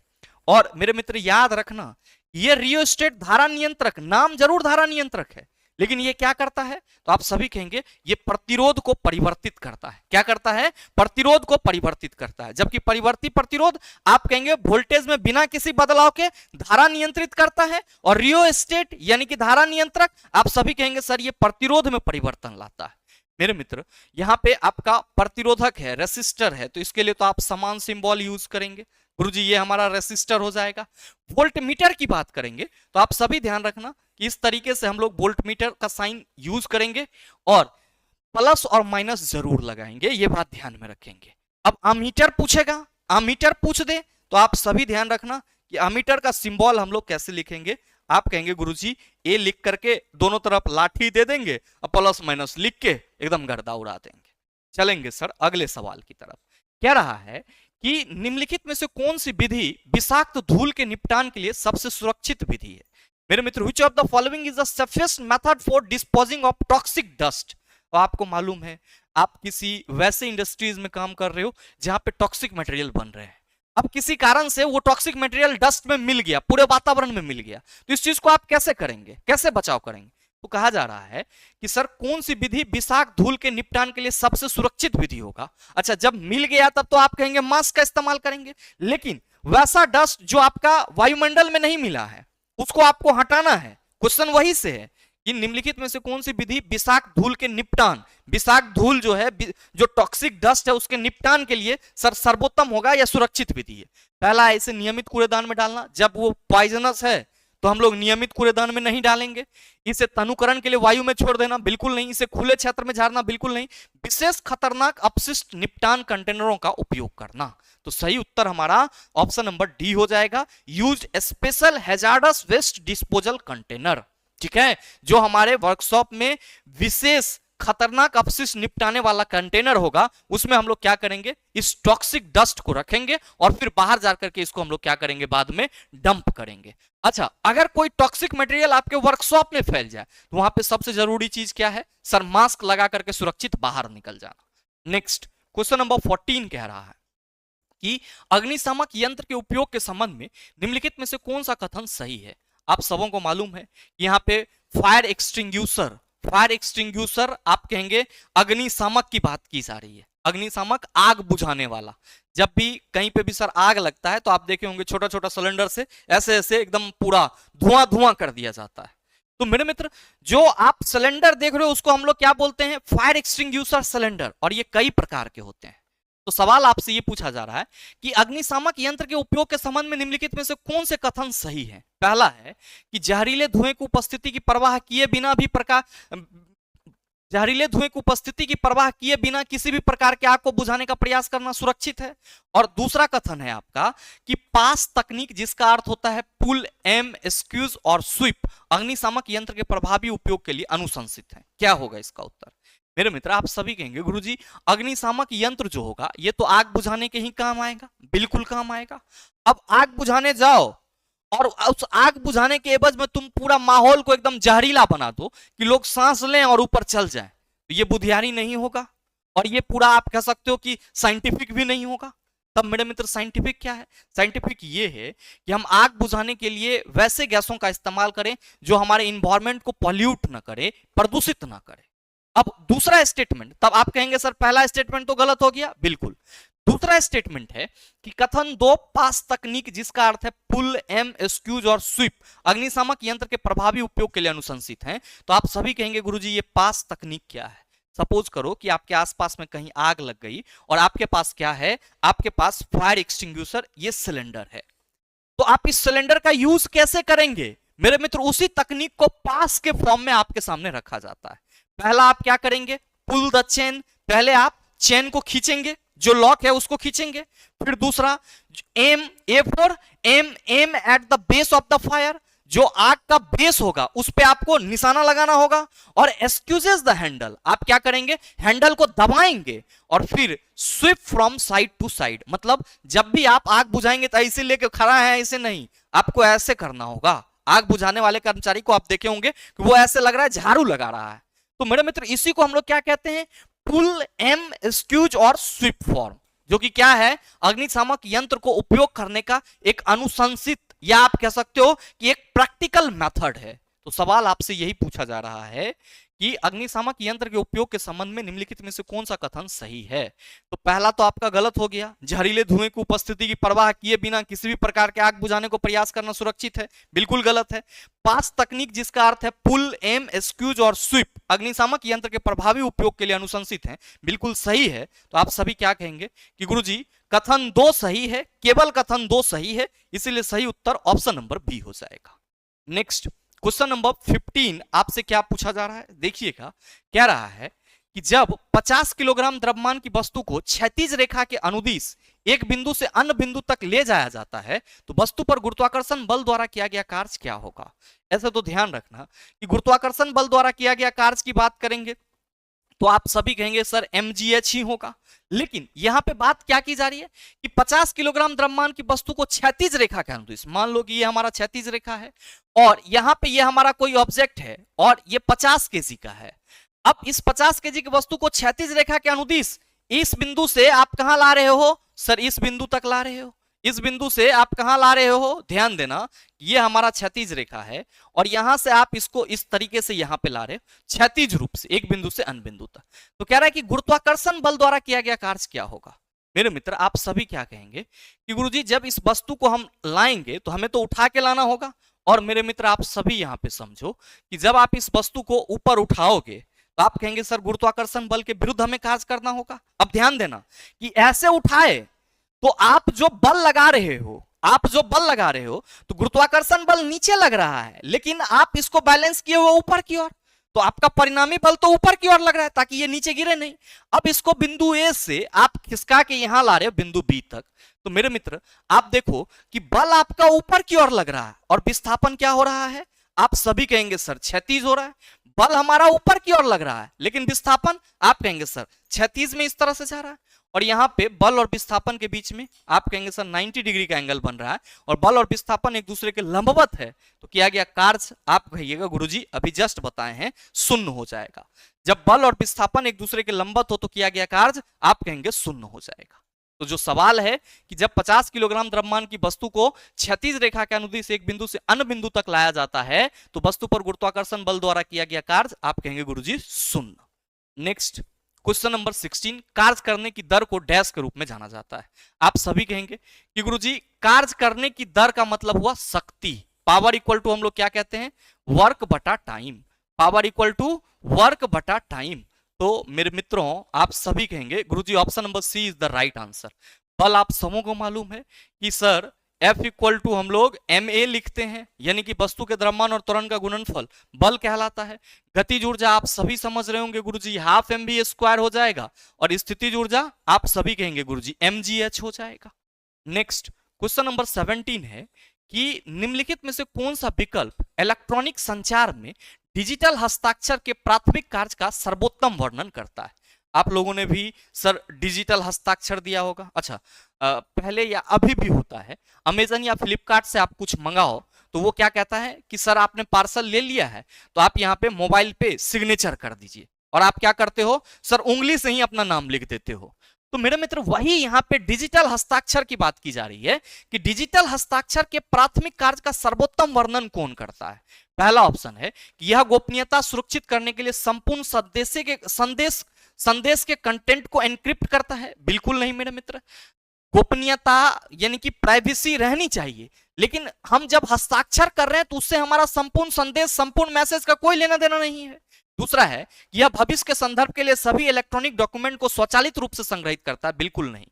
Speaker 1: और मेरे मित्र याद रखना ये रियोस्टेट धारा नियंत्रक, नाम जरूर धारा नियंत्रक है, लेकिन ये क्या करता है, तो आप सभी कहेंगे ये प्रतिरोध को परिवर्तित करता है। क्या करता है, प्रतिरोध को परिवर्तित करता है। जबकि परिवर्ती प्रतिरोध आप कहेंगे वोल्टेज में बिना किसी बदलाव के धारा नियंत्रित करता है, और रियोस्टेट यानी कि धारा नियंत्रक आप सभी कहेंगे सर ये प्रतिरोध में परिवर्तन लाता है। मेरे मित्र यहां पे आपका प्रतिरोधक है, रेसिस्टर है, तो इसके लिए तो आप समान सिंबल यूज करेंगे। गुरुजी ये हमारा रेसिस्टर हो जाएगा। वोल्ट मीटर की बात करेंगे तो आप सभी ध्यान रखना कि इस तरीके से हम लोग वोल्ट मीटर का साइन यूज करेंगे और प्लस और माइनस जरूर लगाएंगे, ये बात ध्यान में रखेंगे। अब अमीटर पूछेगा, अमीटर पूछ दे तो आप सभी ध्यान रखना कि अमीटर का सिंबल हम लोग कैसे लिखेंगे। आप कहेंगे गुरुजी ए लिख करके दोनों तरफ लाठी दे देंगे और प्लस माइनस लिख के एकदम गर्दा उड़ा देंगे। चलेंगे सर अगले सवाल की तरफ। कह रहा है कि निम्नलिखित में से कौन सी विधि विषाक्त धूल के निपटान के लिए सबसे सुरक्षित विधि है। मेरे मित्र which of the following is the safest method for disposing of toxic dust. तो आपको मालूम है आप किसी वैसे इंडस्ट्रीज में काम कर रहे हो जहां पे टॉक्सिक मटेरियल बन रहे हैं, अब किसी कारण से वो टॉक्सिक मटेरियल डस्ट में मिल गया, पूरे वातावरण में मिल गया, तो इस चीज को आप कैसे करेंगे, कैसे बचाव करेंगे। तो कहा जा रहा है कि सर कौन सी विधि विषाक्त धूल के निपटान के लिए सबसे सुरक्षित विधि होगा। अच्छा जब मिल गया तब तो आप कहेंगे मास्क का इस्तेमाल करेंगे, लेकिन वैसा डस्ट जो आपका वायुमंडल में नहीं मिला है उसको आपको हटाना है। क्वेश्चन वही से है कि निम्नलिखित में से कौन सी विधि विषाक्त धूल के निपटान, विषाक्त धूल जो है जो टॉक्सिक डस्ट है उसके निपटान के लिए सर सर्वोत्तम होगा या सुरक्षित विधि है। पहला है इसे नियमित कूड़ेदान में डालना, जब वो पॉइजनस है तो हम लोग नियमित कूड़ेदान में नहीं डालेंगे। इसे तनुकरण के लिए वायु में छोड़ देना, बिल्कुल नहीं। इसे खुले क्षेत्र में झाड़ना, बिल्कुल नहीं। विशेष खतरनाक अपशिष्ट निपटान कंटेनरों का उपयोग करना। तो सही उत्तर हमारा ऑप्शन नंबर डी हो जाएगा, use special hazardous waste disposal container. ठीक है, जो हमारे वर्कशॉप में विशेष खतरनाक अपशिष्ट निपटाने वाला कंटेनर होगा उसमें हम लोग क्या करेंगे, इस टॉक्सिक डस्ट को रखेंगे और फिर बाहर जाकर के इसको हम लोग क्या करेंगे, बाद में डंप करेंगे। अच्छा अगर कोई टॉक्सिक मटेरियल आपके वर्कशॉप में फैल जाए तो वहां पे सबसे जरूरी चीज क्या है, सर मास्क लगा करके सुरक्षित बाहर निकल जाना। नेक्स्ट क्वेश्चन नंबर 14 कह रहा है कि अग्निशामक यंत्र के उपयोग के संबंध में निम्नलिखित में से कौन सा कथन सही है। आप सबों को मालूम है यहाँ पे फायर एक्सटिंग्यूशर, फायर एक्सटिंग्यूशर आप कहेंगे अग्निशामक की बात की जा रही है। अग्निशामक आग बुझाने वाला, जब भी कहीं पे भी सर आग लगता है तो आप देखे होंगे छोटा छोटा सिलेंडर से ऐसे ऐसे एकदम पूरा धुआं धुआं कर दिया जाता है। तो मेरे मित्र जो आप सिलेंडर देख रहे हो उसको हम लोग क्या बोलते हैं, फायर एक्सटिंग्यूशर सिलेंडर, और ये कई प्रकार के होते हैं। तो सवाल आपसे ये पूछा जा रहा है कि अग्निशामक यंत्र के उपयोग के संबंध में निम्नलिखित में से कौन से कथन सही है। पहला है कि जहरीले धुएं की उपस्थिति की परवाह किए बिना भी जहरीले धुएं की उपस्थिति की परवाह किए बिना किसी भी प्रकार के आग को बुझाने का प्रयास करना सुरक्षित है। और दूसरा कथन है आपका कि पास तकनीक, जिसका अर्थ होता है पुल, एम, स्क्यूज और स्वीप, अग्निशामक यंत्र के प्रभावी उपयोग के लिए अनुशंसित है। क्या होगा इसका उत्तर? मेरे मित्र, आप सभी कहेंगे गुरुजी अग्निशामक यंत्र जो होगा ये तो आग बुझाने के ही काम आएगा। बिल्कुल काम आएगा। अब आग बुझाने जाओ और उस आग बुझाने के एवज में तुम पूरा माहौल को एकदम जहरीला बना दो कि लोग सांस लें और ऊपर चल जाएं, तो ये बुद्धियारी नहीं होगा और ये पूरा आप कह सकते हो कि साइंटिफिक भी नहीं होगा। तब मेरे मित्र साइंटिफिक क्या है? साइंटिफिक ये है कि हम आग बुझाने के लिए वैसे गैसों का इस्तेमाल करें जो हमारे इन्वायरमेंट को पॉल्यूट ना करे, प्रदूषित ना करे। अब दूसरा स्टेटमेंट, तब आप कहेंगे सर पहला स्टेटमेंट तो गलत हो गया। बिल्कुल। दूसरा स्टेटमेंट है कि कथन 2 पास तकनीक, जिसका अर्थ है पुल, एम, स्क्यूज और स्वीप, अग्निशामक यंत्र के प्रभावी उपयोग के लिए अनुशंसित हैं। तो आप सभी कहेंगे गुरुजी ये पास तकनीक क्या है? सपोज करो कि आपके आसपास में कहीं आग लग गई और आपके पास क्या है? आपके पास फायर एक्सटिंग्विशर, ये सिलेंडर है। तो आप इस सिलेंडर का यूज कैसे करेंगे? मेरे मित्र, उसी तकनीक को पास के फॉर्म में आपके सामने रखा जाता है। पहला आप क्या करेंगे? पुल द चेन, पहले आप चेन को खींचेंगे, जो लॉक है उसको खींचेंगे। फिर दूसरा M, A for M, M at the base of the fire, जो आग का बेस होगा उस पे आपको निशाना लगाना होगा। और एक्सक्यूजेस द हैंडल, आप क्या करेंगे? हैंडल को दबाएंगे और फिर sweep from side to side, मतलब जब भी आप आग बुझाएंगे तो ऐसे लेके खड़ा है, ऐसे नहीं, आपको ऐसे करना होगा। आग बुझाने वाले कर्मचारी को आप देखे होंगे कि वो ऐसे लग रहा है झाड़ू लगा रहा है। तो मेरे मित्र इसी को हम लोग क्या कहते हैं? पुल, एम, स्क्यूज और स्वीप फॉर्म, जो कि क्या है? अग्निशामक यंत्र को उपयोग करने का एक अनुशंसित, या आप कह सकते हो कि एक प्रैक्टिकल मेथड है। तो सवाल आपसे यही पूछा जा रहा है कि अग्निशामक यंत्र के उपयोग के संबंध में निम्नलिखित में से कौन सा कथन सही है? तो पहला तो आपका गलत हो गया, जहरीले धुएं की उपस्थिति की परवाह किए बिना किसी भी प्रकार के आग बुझाने को प्रयास करना सुरक्षित है, बिल्कुल गलत है। पास तकनीक, जिसका अर्थ है पुल, एम, स्क्यूज और स्वीप, अग्निशामक यंत्र के प्रभावी उपयोग के लिए अनुशंसित है, बिल्कुल सही है। तो आप सभी क्या कहेंगे कि गुरुजी कथन 2 सही है, केवल कथन 2 सही है, इसीलिए सही उत्तर ऑप्शन नंबर बी हो जाएगा। नेक्स्ट क्वेश्चन नंबर 15 आपसे क्या पूछा जा रहा है? देखिएगा, कह रहा है कि जब 50 किलोग्राम द्रव्यमान की वस्तु को क्षैतिज रेखा के अनुदिश एक बिंदु से अन्य बिंदु तक ले जाया जाता है तो वस्तु पर गुरुत्वाकर्षण बल द्वारा किया गया कार्य क्या होगा? ऐसे तो ध्यान रखना कि गुरुत्वाकर्षण बल द्वारा किया गया कार्य की बात करेंगे तो आप सभी कहेंगे सर mgh ही होगा। लेकिन यहां पे बात क्या की जा रही है कि 50 किलोग्राम द्रव्यमान की वस्तु को क्षैतिज रेखा के अनुदिश, मान लो कि ये हमारा क्षैतिज रेखा है और यहां पे ये हमारा कोई ऑब्जेक्ट है और ये 50 केजी का है। अब इस 50 केजी की वस्तु को क्षैतिज रेखा के अनुदिश इस बिंदु से आप कहां ला रहे हो? सर इस बिंदु तक ला रहे हो। इस बिंदु से आप कहां ला रहे हो? ध्यान देना, ये हमारा क्षैतिज रेखा है और यहां से आप इसको इस तरीके से यहां पे ला रहे हो, क्षैतिज रूप से एक बिंदु से अन्य बिंदु तक। तो कह रहा है कि गुरुत्वाकर्षण बल द्वारा किया गया कार्य क्या होगा? मेरे मित्र आप सभी क्या कहेंगे कि गुरुजी जब इस वस्तु को हम लाएंगे तो हमें तो उठा के लाना होगा। और मेरे मित्र आप सभी यहां पे समझो कि जब आप इस वस्तु को ऊपर उठाओगे तो आप कहेंगे सर गुरुत्वाकर्षण बल के विरुद्ध हमें कार्य करना होगा। अब ध्यान देना कि ऐसे उठाए तो आप जो बल लगा रहे हो तो गुरुत्वाकर्षण बल नीचे लग रहा है, लेकिन आप इसको बैलेंस किए हुए ऊपर की ओर, तो आपका परिणामी बल तो ऊपर की ओर लग रहा है ताकि ये नीचे गिरे नहीं। अब इसको बिंदु ए से आप खिसका के यहां ला रहे हो बिंदु बी तक, तो मेरे मित्र आप देखो कि बल आपका ऊपर की ओर लग रहा है और विस्थापन क्या हो रहा है? आप सभी कहेंगे सर क्षैतिज हो रहा है। बल हमारा ऊपर की ओर लग रहा है लेकिन विस्थापन आप कहेंगे सर क्षैतिज में इस तरह से जा रहा है। और यहां पे बल और विस्थापन के बीच में आप कहेंगे सर 90 डिग्री का एंगल बन रहा है और बल और विस्थापन एक दूसरे के लंबवत है, तो किया गया कार्य आप कहिएगा गुरुजी अभी जस्ट बताए हैं शून्य हो जाएगा। जब बल और विस्थापन एक दूसरे के लंबवत हो तो किया गया कार्य आप कहेंगे शून्य हो जाएगा। तो जो सवाल है कि जब 50 किलोग्राम द्रव्यमान की वस्तु को क्षैतिज रेखा के अनुदिश एक बिंदु से अन्य बिंदु तक लाया जाता है तो वस्तु पर गुरुत्वाकर्षण बल द्वारा किया गया कार्य आप कहेंगे गुरुजी शून्य। नेक्स्ट क्वेश्चन नंबर 16, कार्य करने की दर को डैश के रूप में जाना जाता है। आप सभी कहेंगे कि गुरुजी कार्य करने की दर का मतलब हुआ शक्ति, पावर इक्वल टू हम लोग क्या कहते हैं? वर्क बटा time, power equal to work बटा टाइम। तो मेरे मित्रों आप सभी कहेंगे गुरुजी option number C is the right answer. बल आप सबों को मालूम है कि सर F इक्वल टू हम लोग ma लिखते हैं, यानी कि वस्तु के द्रव्यमान और त्वरण का गुणनफल बल कहलाता है। गतिज ऊर्जा आप सभी समझ रहे होंगे गुरुजी हाफ mv स्क्वायर हो जाएगा, और स्थितिज ऊर्जा आप सभी कहेंगे गुरुजी mgh हो जाएगा। नेक्स्ट क्वेश्चन नंबर 17 है कि निम्नलिखित में से कौन सा विकल्प इलेक्ट्रॉनिक संचार में डिजिटल हस्ताक्षर के प्राथमिक कार्य का सर्वोत्तम वर्णन करता है। आप लोगों ने भी सर डिजिटल हस्ताक्षर दिया होगा। अच्छा पहले या अभी भी होता है, अमेजन या फ्लिपकार्ट से आप कुछ मंगाओ तो वो क्या कहता है कि सर आपने पार्सल ले लिया है तो आप यहाँ पे मोबाइल पे सिग्नेचर कर दीजिए, और आप क्या करते हो सर उंगली से ही अपना नाम लिख देते हो। तो मेरे मित्र वही यहाँ पे डिजिटल हस्ताक्षर की बात की जा रही है कि डिजिटल हस्ताक्षर के प्राथमिक कार्य का सर्वोत्तम वर्णन कौन करता है। पहला ऑप्शन है कि यह गोपनीयता सुरक्षित करने के लिए संपूर्ण संदेश के कंटेंट को एनक्रिप्ट करता है। बिल्कुल नहीं मेरे मित्र, गोपनीयता यानी कि प्राइवेसी रहनी चाहिए, लेकिन हम जब हस्ताक्षर कर रहे हैं तो उससे हमारा संपूर्ण संदेश संपूर्ण मैसेज का कोई लेना देना नहीं है। दूसरा है कि यह भविष्य के संदर्भ के लिए सभी इलेक्ट्रॉनिक डॉक्यूमेंट को स्वचालित रूप से संग्रहित करता है। बिल्कुल नहीं।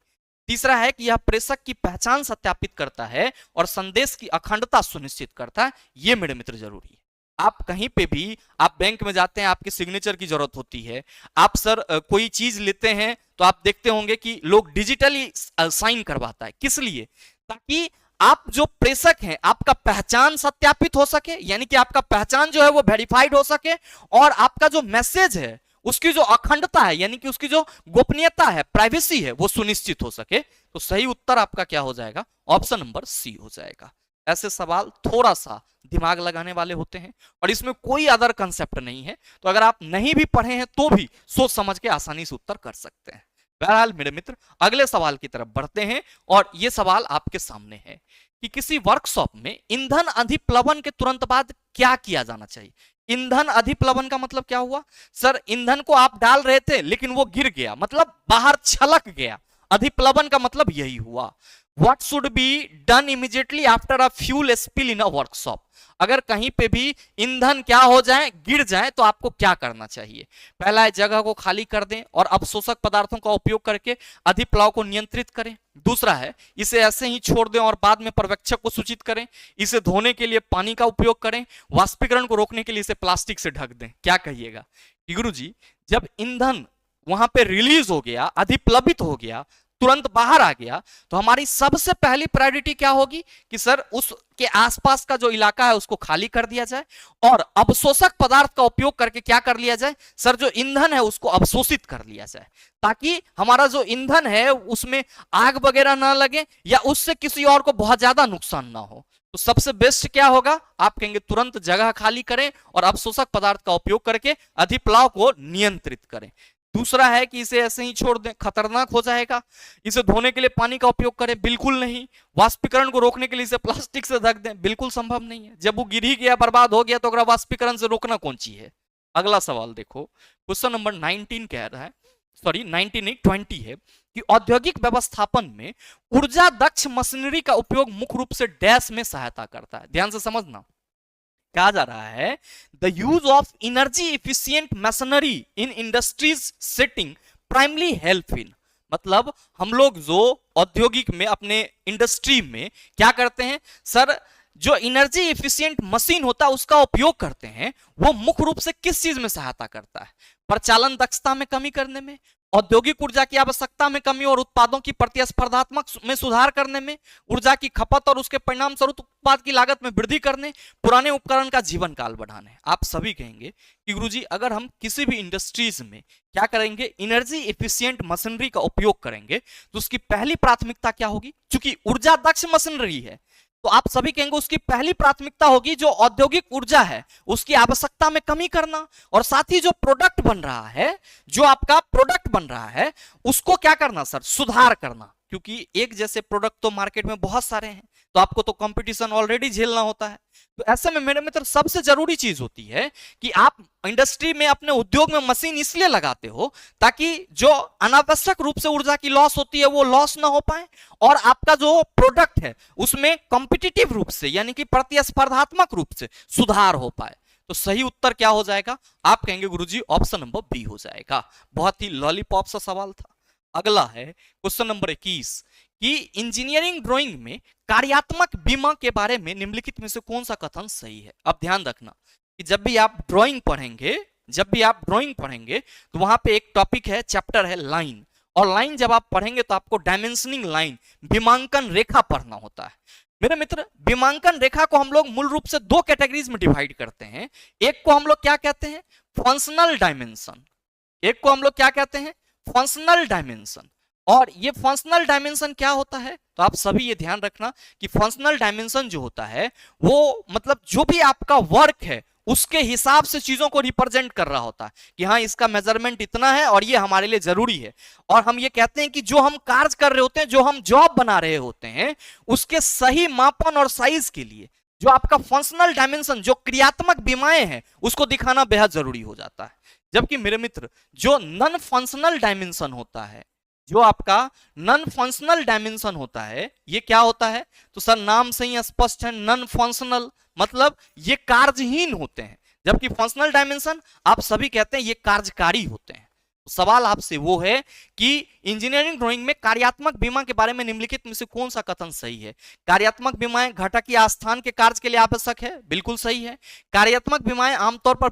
Speaker 1: तीसरा है कि यह प्रेषक की पहचान सत्यापित करता है और संदेश की अखंडता सुनिश्चित करता है। यह मेरे मित्र जरूरी है। आप कहीं पे भी आप बैंक में जाते हैं, आपके सिग्नेचर की जरूरत होती है, आप सर कोई चीज लेते हैं तो आप देखते होंगे कि लोग डिजिटली साइन करवाता है। किस लिए? ताकि आप जो प्रेषक हैं आपका पहचान सत्यापित हो सके, यानी कि आपका पहचान जो है वो वेरीफाइड हो सके, और आपका जो मैसेज है उसकी जो अखंडता है यानी कि उसकी जो गोपनीयता है, प्राइवेसी है, वो सुनिश्चित हो सके। तो सही उत्तर आपका क्या हो जाएगा? ऑप्शन नंबर सी हो जाएगा। ऐसे सवाल थोड़ा सा दिमाग लगाने वाले होते हैं और इसमें कोई अदर कंसेप्ट नहीं है, तो अगर आप नहीं भी पढ़े हैं तो भी सोच समझ के आसानी से उत्तर कर सकते हैं। बहरहाल मेरे मित्र अगले सवाल की तरफ बढ़ते हैं, और यह सवाल आपके सामने है कि किसी वर्कशॉप में ईंधन अधिप्लवन के तुरंत बाद क्या किया जाना चाहिए। ईंधन अधिप्लवन का मतलब क्या हुआ? सर ईंधन को आप डाल रहे थे लेकिन वो गिर गया, मतलब बाहर छलक गया। अधिप्लवन का मतलब यही हुआ। What should be done immediately after a fuel spill in a workshop? अगर कहीं पे भी ईंधन क्या हो जाए, गिर जाए, तो आपको क्या करना चाहिए? पहला है जगह को खाली कर दें और अवशोषक पदार्थों का उपयोग करके अधिप्लाव को नियंत्रित करें। दूसरा है इसे ऐसे ही छोड़ दें और बाद में पर्यवेक्षक को सूचित करें। इसे धोने के लिए पानी का उपयोग करें। वाष्पीकरण को रोकने के लिए इसे प्लास्टिक से ढक दें। क्या कहिएगा? गुरुजी जब ईंधन वहां पे रिलीज हो गया, अधिप्लवित हो गया, तुरंत बाहर आ गया, तो हमारी सबसे पहली प्रायोरिटी क्या होगी कि सर उसके आसपास का जो इलाका है उसको खाली कर दिया जाए और अवशोषक पदार्थ का उपयोग करके क्या कर लिया जाए? सर जो ईंधन है उसको अवशोषित कर लिया जाए, ताकि हमारा जो ईंधन है उसमें आग वगैरह ना लगे या उससे किसी और को बहुत ज्यादा नुकसान ना हो। तो सबसे बेस्ट क्या होगा? आप कहेंगे तुरंत जगह खाली करें और अवशोषक पदार्थ का उपयोग करके अधिप्लाव को नियंत्रित करें। दूसरा है कि इसे ऐसे ही छोड़ दें, खतरनाक हो जाएगा। इसे धोने के लिए पानी का उपयोग करें, बिल्कुल नहीं। वाष्पीकरण को रोकने के लिए इसे प्लास्टिक से ढक दें, बिल्कुल संभव नहीं है। जब वो गिर ही गया, बर्बाद हो गया, तो अगर वाष्पीकरण से रोकना कौन सी है? अगला सवाल देखो, क्वेश्चन नंबर 19 कह रहा है, सॉरी 19 नहीं 20 है कि औद्योगिक व्यवस्थापन में ऊर्जा दक्ष मशीनरी का उपयोग मुख्य रूप से डैश में सहायता करता है। ध्यान से समझना, कहा जा रहा है the use of energy efficient machinery in industries setting primarily help in, मतलब हम लोग जो औद्योगिक में अपने इंडस्ट्री में क्या करते हैं सर, जो एनर्जी इफिशिएंट मशीन होता है उसका उपयोग करते हैं, वो मुख्य रूप से किस चीज में सहायता करता है? प्रचालन दक्षता में कमी करने में, औद्योगिक ऊर्जा की आवश्यकता में कमी और उत्पादों की प्रतिस्पर्धात्मक में सुधार करने में, ऊर्जा की खपत और उसके परिणाम स्वरूप उत्पाद की लागत में वृद्धि करने, पुराने उपकरण का जीवन काल बढ़ाने। आप सभी कहेंगे कि गुरुजी अगर हम किसी भी इंडस्ट्रीज में क्या करेंगे, एनर्जी एफिशिएंट मशीनरी का उपयोग करेंगे, तो उसकी पहली प्राथमिकता क्या होगी? क्योंकि ऊर्जा दक्ष मशीनरी है, तो आप सभी कहेंगे उसकी पहली प्राथमिकता होगी जो औद्योगिक ऊर्जा है उसकी आवश्यकता में कमी करना, और साथ ही जो प्रोडक्ट बन रहा है, जो आपका प्रोडक्ट बन रहा है उसको क्या करना सर? सुधार करना। क्योंकि एक जैसे प्रोडक्ट तो मार्केट में बहुत सारे हैं, तो आपको तो कंपटीशन ऑलरेडी झेलना होता है। तो ऐसे में मेरे मित्र सबसे जरूरी चीज होती है कि आप इंडस्ट्री में अपने उद्योग में मशीन इसलिए लगाते हो ताकि जो अनावश्यक रूप से ऊर्जा की लॉस होती है वो लॉस ना हो पाए, और आपका जो प्रोडक्ट है उसमें कॉम्पिटिटिव रूप से यानी कि प्रतिस्पर्धात्मक रूप से सुधार हो पाए। तो सही उत्तर क्या हो जाएगा? आप कहेंगे गुरुजी ऑप्शन नंबर बी हो जाएगा। बहुत ही लॉलीपॉप सा सवाल था। अगला है क्वेश्चन नंबर 21 कि इंजीनियरिंग ड्राइंग में कार्यात्मक बीमा के बारे में निम्नलिखित में से कौन सा कथन सही है? अब ध्यान रखना कि जब भी आप ड्राइंग पढ़ेंगे तो वहां पे एक टॉपिक है, चैप्टर है लाइन, और लाइन जब आप पढ़ेंगे तो आपको डायमेंशनिंग लाइन, विमांकन रेखा पढ़ना होता है। मेरे मित्र, विमांकन रेखा को हम लोग मूल रूप से दो कैटेगरीज में डिवाइड करते हैं। एक को हम लोग क्या कहते हैं? Functional dimension. एक को हम लोग क्या कहते हैं? Functional dimension. और ये फंक्शनल डायमेंशन क्या होता है? तो आप सभी ये ध्यान रखना कि फंक्शनल डायमेंशन जो होता है वो मतलब जो भी आपका वर्क है उसके हिसाब से चीजों को रिप्रेजेंट कर रहा होता है कि हाँ इसका मेजरमेंट इतना है और ये हमारे लिए जरूरी है। और हम ये कहते हैं कि जो हम कार्य कर रहे होते हैं, जो हम जॉब बना रहे होते हैं, उसके सही मापन और साइज के लिए जो आपका फंक्शनल डायमेंशन, जो क्रियात्मक बीमाएं हैं, उसको दिखाना बेहद जरूरी हो जाता है। जबकि मेरे मित्र जो नॉन फंक्शनल डायमेंशन होता है, जो आपका नॉन फंक्शनल डायमेंशन होता है, ये क्या होता है? तो सर नाम से ही स्पष्ट है, नॉन फंक्शनल मतलब ये कार्यहीन होते हैं, जबकि फंक्शनल डायमेंशन आप सभी कहते हैं ये कार्यकारी होते हैं। सवाल आपसे वो है कि इंजीनियरिंग ड्राइंग में कार्यात्मक बीमा के बारे में निम्नलिखित में से कौन सा कथन सही है? कार्यात्मक बीमाएं घटक या स्थान के कार्य के लिए आवश्यक है, बिल्कुल सही है। कार्यात्मक बीमाएं आमतौर पर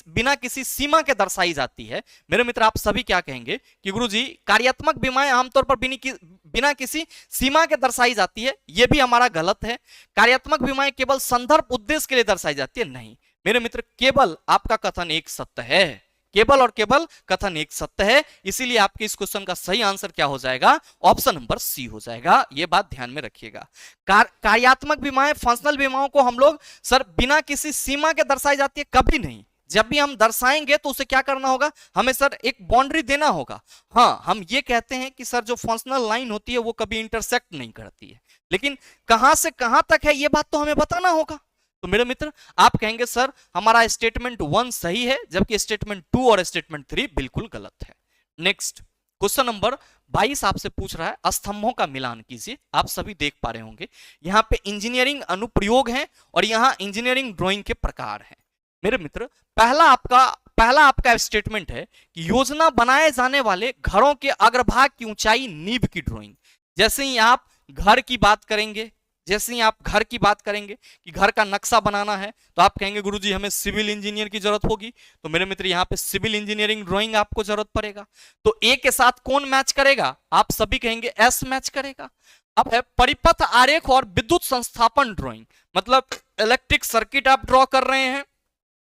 Speaker 1: बिना किसी सीमा के दर्शाई जाती है। मेरे मित्र, आप सभी क्या कहेंगे कि गुरुजी कार्यात्मक बीमाएं आमतौर पर बिना किसी सीमा के दर्शाई जाती है? यह भी हमारा गलत है। कार्यात्मक बीमाएं केवल संदर्भ उद्देश्य के लिए दर्शाई जाती है, नहीं मेरे मित्र, केवल आपका कथन एक सत्य है, केवल और केवल कथन एक सत्य है। इसीलिए आपके इस क्वेश्चन का सही आंसर क्या हो जाएगा? ऑप्शन नंबर सी हो जाएगा। यह बात ध्यान में रखिएगा। कार्यात्मक बीमाएं, फंक्शनल बीमाओं को हम लोग सर बिना किसी सीमा के दर्शाई जाती है, कभी नहीं। जब भी हम दर्शाएंगे तो उसे क्या करना होगा? हमें सर एक बाउंड्री देना होगा। हाँ, हम ये कहते हैं कि सर जो फंक्शनल लाइन होती है वो कभी इंटरसेक्ट नहीं करती है, लेकिन कहां से कहां तक है ये बात तो हमें बताना होगा। तो मेरे मित्र, आप कहेंगे सर हमारा स्टेटमेंट 1 सही है, जबकि स्टेटमेंट 2 और स्टेटमेंट 3 बिल्कुल गलत है। नेक्स्ट क्वेश्चन नंबर 22 आपसे पूछ रहा है, स्तंभों का मिलान कीजिए। आप सभी देख पा रहे होंगे यहां पे इंजीनियरिंग अनुप्रयोग है और यहां इंजीनियरिंग ड्राइंग के प्रकार हैं। मेरे मित्र, पहला आपका स्टेटमेंट है कि योजना बनाए जाने वाले घरों के अग्रभाग की ऊंचाई, नींव की ड्राइंग। जैसे ही आप घर की बात करेंगे कि घर का नक्शा बनाना है, तो आप कहेंगे गुरुजी हमें सिविल इंजीनियर की जरूरत होगी। तो मेरे मित्र, यहाँ पे सिविल इंजीनियरिंग ड्राइंग आपको जरूरत पड़ेगा। तो ए के साथ कौन मैच करेगा? आप सभी कहेंगे एस मैच करेगा। अब है परिपथ आरेख और विद्युत संस्थापन ड्राइंग, मतलब इलेक्ट्रिक सर्किट आप ड्रॉ कर रहे हैं,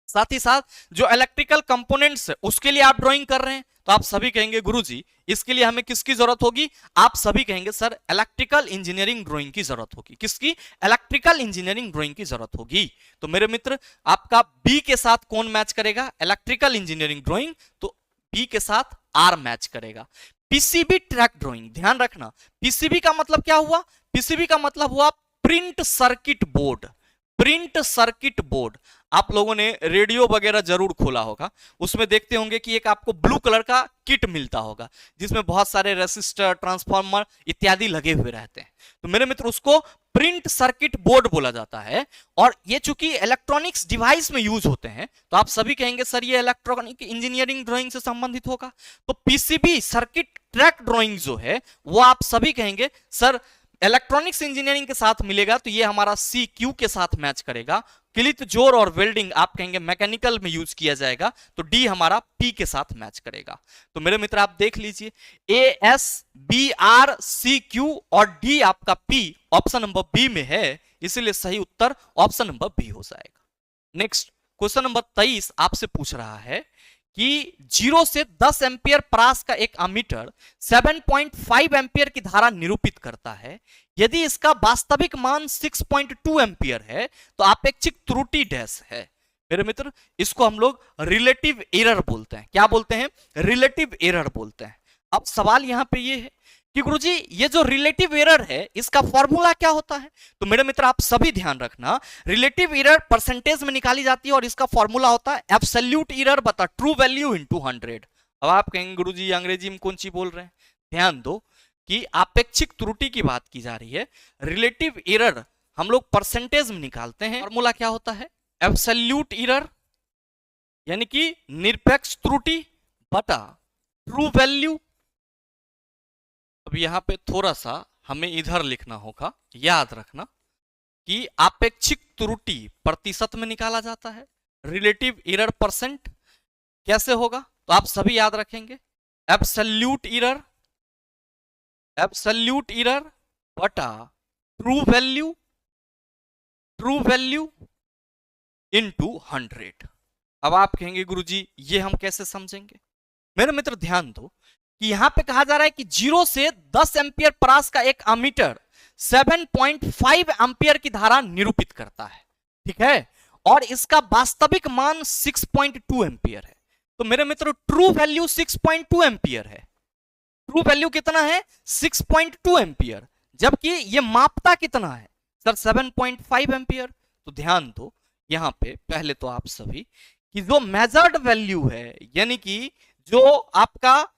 Speaker 1: साथ ही साथ जो इलेक्ट्रिकल कंपोनेंट्स है उसके लिए आप ड्राइंग कर रहे हैं। तो आप सभी कहेंगे गुरुजी इसके लिए हमें किसकी जरूरत होगी? आप सभी कहेंगे सर इलेक्ट्रिकल इंजीनियरिंग ड्राइंग की जरूरत होगी। किसकी? इलेक्ट्रिकल इंजीनियरिंग ड्राइंग की जरूरत होगी। तो मेरे मित्र, आपका बी के साथ कौन मैच करेगा? Electrical engineering drawing. तो बी के साथ आर मैच करेगा। पीसीबी ट्रैक ड्राइंग, ध्यान रखना, पीसीबी का मतलब क्या हुआ? पीसीबी का मतलब हुआ print circuit board. Print circuit board आप लोगों ने रेडियो वगैरह जरूर खोला होगा, उसमें देखते होंगे कि एक आपको ब्लू कलर का किट मिलता होगा जिसमें बहुत सारे रेसिस्टर, ट्रांसफार्मर इत्यादि लगे हुए रहते हैं। तो मेरे मित्र, उसको प्रिंट सर्किट बोर्ड बोला जाता है। और ये चूंकि इलेक्ट्रॉनिक्स डिवाइस में यूज होते हैं, तो आप सभी कहेंगे सर ये इलेक्ट्रॉनिक इंजीनियरिंग ड्राइंग से संबंधित होगा। तो पीसीबी सर्किट ट्रैक ड्राइंग जो है वो आप सभी कहेंगे सर इलेक्ट्रॉनिक्स इंजीनियरिंग के साथ मिलेगा, तो ये हमारा सी क्यू के साथ मैच करेगा। क्लित जोर और वेल्डिंग आप कहेंगे मैकेनिकल में यूज किया जाएगा, तो डी हमारा पी के साथ मैच करेगा। तो मेरे मित्र आप देख लीजिए, A S B R C Q और डी आपका पी ऑप्शन नंबर बी में है, इसीलिए सही उत्तर ऑप्शन नंबर बी हो जाएगा। नेक्स्ट क्वेश्चन नंबर 23 आपसे पूछ रहा है कि 0 से 10 एम्पियर प्रास का एक अमीटर 7.5 एम्पियर की धारा निरूपित करता है। यदि इसका वास्तविक मान 6.2 एम्पियर है तो अपेक्षित त्रुटि डैश है। मेरे मित्र, इसको हम लोग रिलेटिव एरर बोलते हैं। क्या बोलते हैं? रिलेटिव एरर बोलते हैं। अब सवाल यहां पे ये है कि गुरुजी ये जो रिलेटिव एरर है इसका फॉर्मूला क्या होता है? तो मेरे मित्र आप सभी ध्यान रखना, रिलेटिव एरर परसेंटेज में निकाली जाती है और इसका फॉर्मूला होता है एब्सोल्यूट एरर बता ट्रू वैल्यू इनटू 100। अब आप कहेंगे गुरुजी अंग्रेजी में कौन सी बोल रहे हैं? ध्यान दो कि अपेक्षित त्रुटि की बात की जा रही है। रिलेटिव एरर हम लोग परसेंटेज में निकालते हैं, फॉर्मूला क्या होता है? एब्सोल्यूट एरर यानी कि निरपेक्ष त्रुटि बटा ट्रू वैल्यू। अब यहां पे थोड़ा सा हमें इधर लिखना होगा, याद रखना कि आपेक्षिक त्रुटि प्रतिशत में निकाला जाता है, रिलेटिव एरर परसेंट कैसे होगा तो आप सभी याद रखेंगे, एब्सोल्यूट एरर बटा ट्रू वैल्यू इनटू 100। अब आप कहेंगे गुरुजी ये हम कैसे समझेंगे? मेरे मित्र ध्यान दो कि यहां पे कहा जा रहा है कि 0 से 10 एंपियर परास का एक अमीटर 7.5 एंपियर की धारा निरूपित करता है, ठीक है, और इसका वास्तविक मान 6.2 एंपियर है। तो मेरे मित्र ट्रू वैल्यू 6.2 एंपियर है। ट्रू वैल्यू कितना है? 6.2 एंपियर, जबकि ये मापता कितना है सर? 7.5 एंपियर। तो ध्यान दो यहां पे पहले तो आप सभी कि जो मेजर्ड वैल्यू है यानी कि जो आपका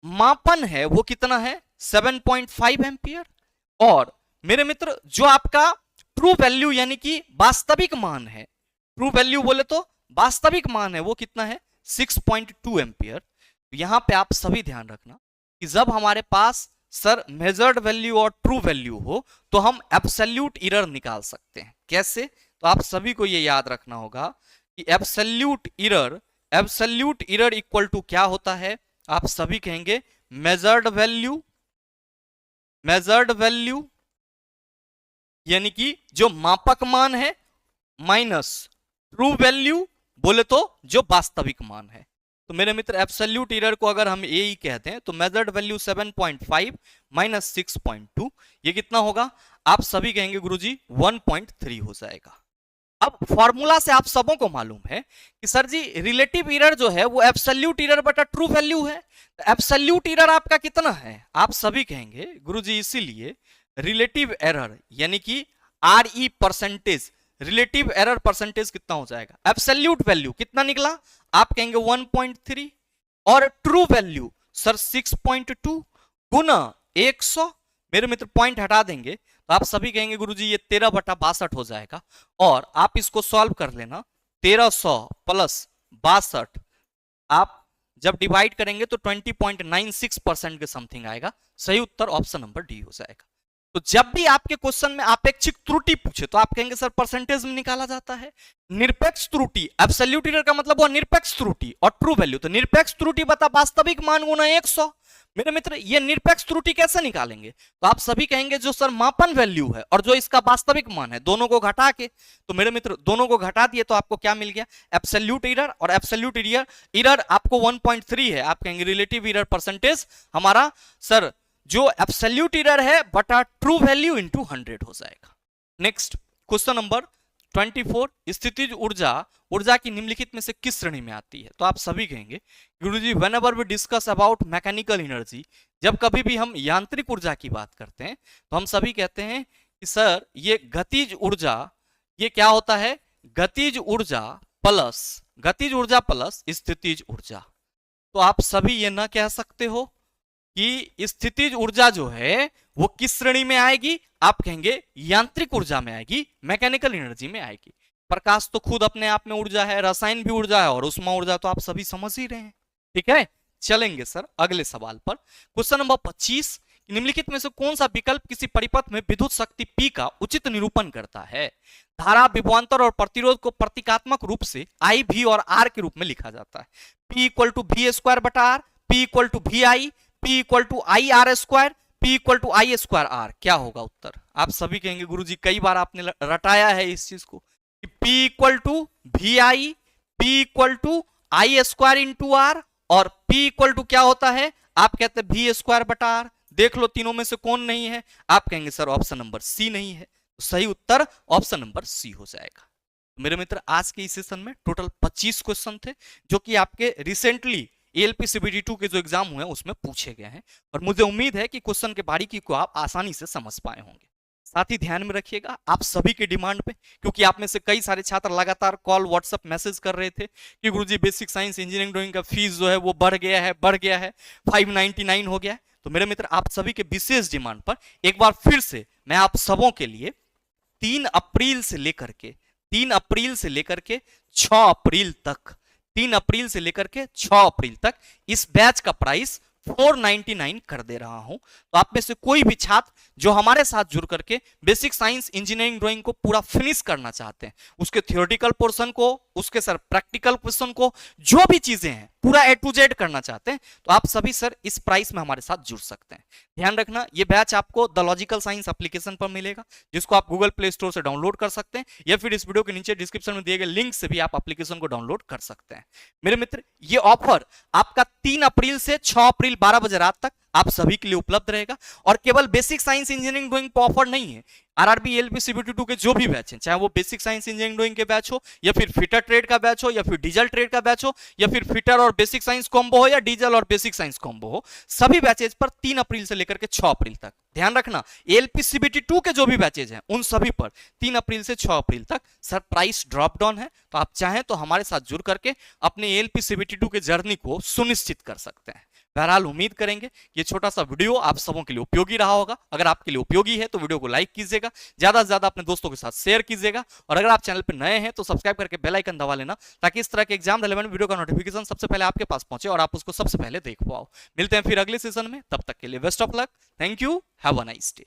Speaker 1: मापन है वो कितना है? 7.5 एंपियर। और मेरे मित्र जो आपका ट्रू वैल्यू यानी कि वास्तविक मान है, ट्रू वैल्यू बोले तो वास्तविक मान है वो कितना है? 6.2 एंपियर। तो यहां पे आप सभी ध्यान रखना कि जब हमारे पास सर मेजर्ड वैल्यू और ट्रू वैल्यू हो तो हम एब्सोल्यूट एरर निकाल सकते हैं। कैसे? तो आप सभी को ये याद रखना होगा कि एब्सोल्यूट एरर इक्वल टू क्या होता है? आप सभी कहेंगे मेजर्ड वैल्यू यानी कि जो मापक मान है माइनस ट्रू वैल्यू बोले तो जो वास्तविक मान है। तो मेरे मित्र एब्सोल्यूट एरर को अगर हम यही कहते हैं तो मेजर्ड वैल्यू 7.5 माइनस 6.2 ये कितना होगा? आप सभी कहेंगे गुरुजी 1.3 हो जाएगा। अब फॉर्मूला से आप सबों को मालूम है कि सर जी रिलेटिव एरर जो है वो एब्सोल्यूट एरर बटा ट्रू वैल्यू है। तो एब्सोल्यूट एरर आपका कितना है? आप सभी कहेंगे गुरुजी इसीलिए रिलेटिव एरर यानी कि RE percentage, relative error percentage कितना हो जाएगा? एब्सोल्यूट वैल्यू कितना निकला? आप कहेंगे 1.3 और ट्रू वैल्यू सर 6.2 गुना 100। मेरे मित्र पॉइंट हटा देंगे तो आप सभी कहेंगे गुरुजी ये 13/62 हो जाएगा। और आप इसको सॉल्व कर लेना, 1300 प्लस 62 आप जब डिवाइड करेंगे तो 20.96% के समथिंग आएगा। सही उत्तर ऑप्शन नंबर डी हो जाएगा। तो जब भी आपके क्वेश्चन में आपेक्षिक त्रुटि पूछे तो आप कहेंगे सर परसेंटेज में निकाला जाता है। निरपेक्ष त्रुटि एब्सोल्यूट एरर का मतलब वो निरपेक्ष त्रुटि और ट्रू वैल्यू, तो निरपेक्ष त्रुटि बता वास्तविक मान गुना 100। मेरे मित्र ये निरपेक्ष त्रुटि कैसे निकालेंगे? तो आप सभी कहेंगे जो सर मापन वैल्यू है और जो इसका वास्तविक मान है दोनों को घटा के, तो मेरे मित्र दोनों को घटा दिए तो आपको क्या मिल गया? एब्सोल्यूट एरर, और एब्सोल्यूट एरर आपको 1.3 है। आप कहेंगे रिलेटिव एरर परसेंटेज हमारा सर जो एब्सोल्यूट एरर है बटा ट्रू वैल्यू इनटू 100 हो जाएगा। नेक्स्ट क्वेश्चन नंबर 24, स्थितिज ऊर्जा की निम्नलिखित में से किस श्रेणी में आती है? तो आप सभी कहेंगे गुरुजी whenever we discuss about mechanical energy, जब कभी भी हम यांत्रिक ऊर्जा की बात करते हैं तो हम सभी कहते हैं कि सर ये गतिज ऊर्जा, ये क्या होता है? गतिज ऊर्जा प्लस स्थितिज ऊर्जा। तो आप सभी ये ना कह सकते हो कि स्थितिज ऊर्जा जो है वो किस श्रेणी में आएगी? आप कहेंगे यांत्रिक ऊर्जा में आएगी, मैकेनिकल एनर्जी में आएगी। प्रकाश तो खुद अपने आप में ऊर्जा है, रसायन भी ऊर्जा है और उष्मा ऊर्जा तो आप सभी समझ ही रहे हैं, ठीक है। चलेंगे सर अगले सवाल पर। क्वेश्चन नंबर 25, निम्नलिखित में से कौन सा विकल्प किसी परिपथ में विद्युत शक्ति P का उचित निरूपण करता है? धारा, विभवांतर और प्रतिरोध को प्रतीकात्मक रूप से I, V और R के रूप में लिखा जाता है। P इक्वल टू V² बटा R, P equal to VI, P equal to IR², P equal to I²R। क्या होगा उत्तर? आप सभी कहेंगे गुरुजी कई बार आपने रटाया है इस चीज को कि P equal to VI, P equal to I² into R और P इक्वल टू क्या होता है? आप कहते हैं V² बटा R। देख लो तीनों में से कौन नहीं है? आप कहेंगे सर ऑप्शन नंबर सी नहीं है। तो सही उत्तर ऑप्शन नंबर सी हो जाएगा। मेरे मित्र आज के इस सेशन में टोटल 25 क्वेश्चन थे जो कि आपके रिसेंटली ALP CBT 2 के जो एग्जाम हुए हैं उसमें पूछे गए हैं और मुझे उम्मीद है कि क्वेश्चन के बारीकी को आप आसानी से समझ पाए होंगे। साथ ही ध्यान में रखिएगा आप सभी के डिमांड पे, क्योंकि आप में से कई सारे छात्र लगातार कॉल व्हाट्सएप मैसेज कर रहे थे कि गुरुजी बेसिक साइंस इंजीनियरिंग ड्राइंग का फीस जो है वो बढ़ गया है 599 हो गया है। तो मेरे मित्र आप सभी के विशेष डिमांड पर एक बार फिर से मैं आप सबों के लिए 3 अप्रैल से लेकर के 6 अप्रैल तक 3 अप्रैल से लेकर के 6 अप्रैल तक इस बैच का प्राइस 499 कर दे रहा हूं। तो आप में से कोई भी छात्र जो हमारे साथ जुड़ करके बेसिक साइंस इंजीनियरिंग ड्राइंग को पूरा फिनिश करना चाहते हैं, उसके थियोरेटिकल पोर्शन को, उसके सर प्रैक्टिकल पोर्शन को, जो भी चीजें हैं पूरा ए टू जेड करना चाहते हैं, तो आप सभी सर इस प्राइस में हमारे साथ जुड़ सकते हैं। ध्यान रखना, ये बैच आपको द लॉजिकल साइंस एप्लीकेशन पर मिलेगा, जिसको आप गूगल प्ले स्टोर से डाउनलोड कर सकते हैं, या फिर इस वीडियो के नीचे डिस्क्रिप्शन में दिए गए लिंक से भी आप एप्लीकेशन को डाउनलोड कर सकते हैं। मेरे मित्र, ये ऑफर आपका 3 अप्रैल से 6 अप्रैल 12 बजे रात तक आप सभी के लिए उपलब्ध रहेगा। और केवल बेसिक साइंस इंजीनियरिंग ड्राइंग पर ऑफर नहीं है, आरआरबी एएलपी सीबीटी 2 के जो भी बैच हैं, चाहे वो बेसिक साइंस इंजीनियरिंग ड्राइंग के बैच हो, या फिर फिटर ट्रेड का बैच हो, या फिर डीजल ट्रेड का बैच हो, या फिर फिटर और बेसिक साइंस कॉम्बो हो, या डीजल और बेसिक साइंस कॉम्बो हो, सभी बैचेज पर 3 अप्रैल से लेकर के 6 अप्रैल तक, ध्यान रखना, एएलपी सीबीटी 2 के जो भी बैचेज हैं उन सभी पर 3 अप्रैल से 6 अप्रैल तक सर प्राइस ड्रॉप डाउन है। तो आप चाहें तो हमारे साथ जुड़ करके अपने एएलपी सीबीटी 2 के जर्नी को सुनिश्चित कर सकते हैं। बहरहाल उम्मीद करेंगे ये छोटा सा वीडियो आप सबों के लिए उपयोगी रहा होगा। अगर आपके लिए उपयोगी है तो वीडियो को लाइक कीजिएगा, ज्यादा से ज्यादा अपने दोस्तों के साथ शेयर कीजिएगा, और अगर आप चैनल पर नए हैं तो सब्सक्राइब करके बेल आइकन दबा लेना, ताकि इस तरह के एग्जाम रिलेवेंट वीडियो का नोटिफिकेशन सबसे पहले आपके पास पहुंचे और आप उसको सबसे पहले देख पाओ। मिलते हैं फिर अगले सेशन में, तब तक के लिए best of luck, thank you, have a nice day.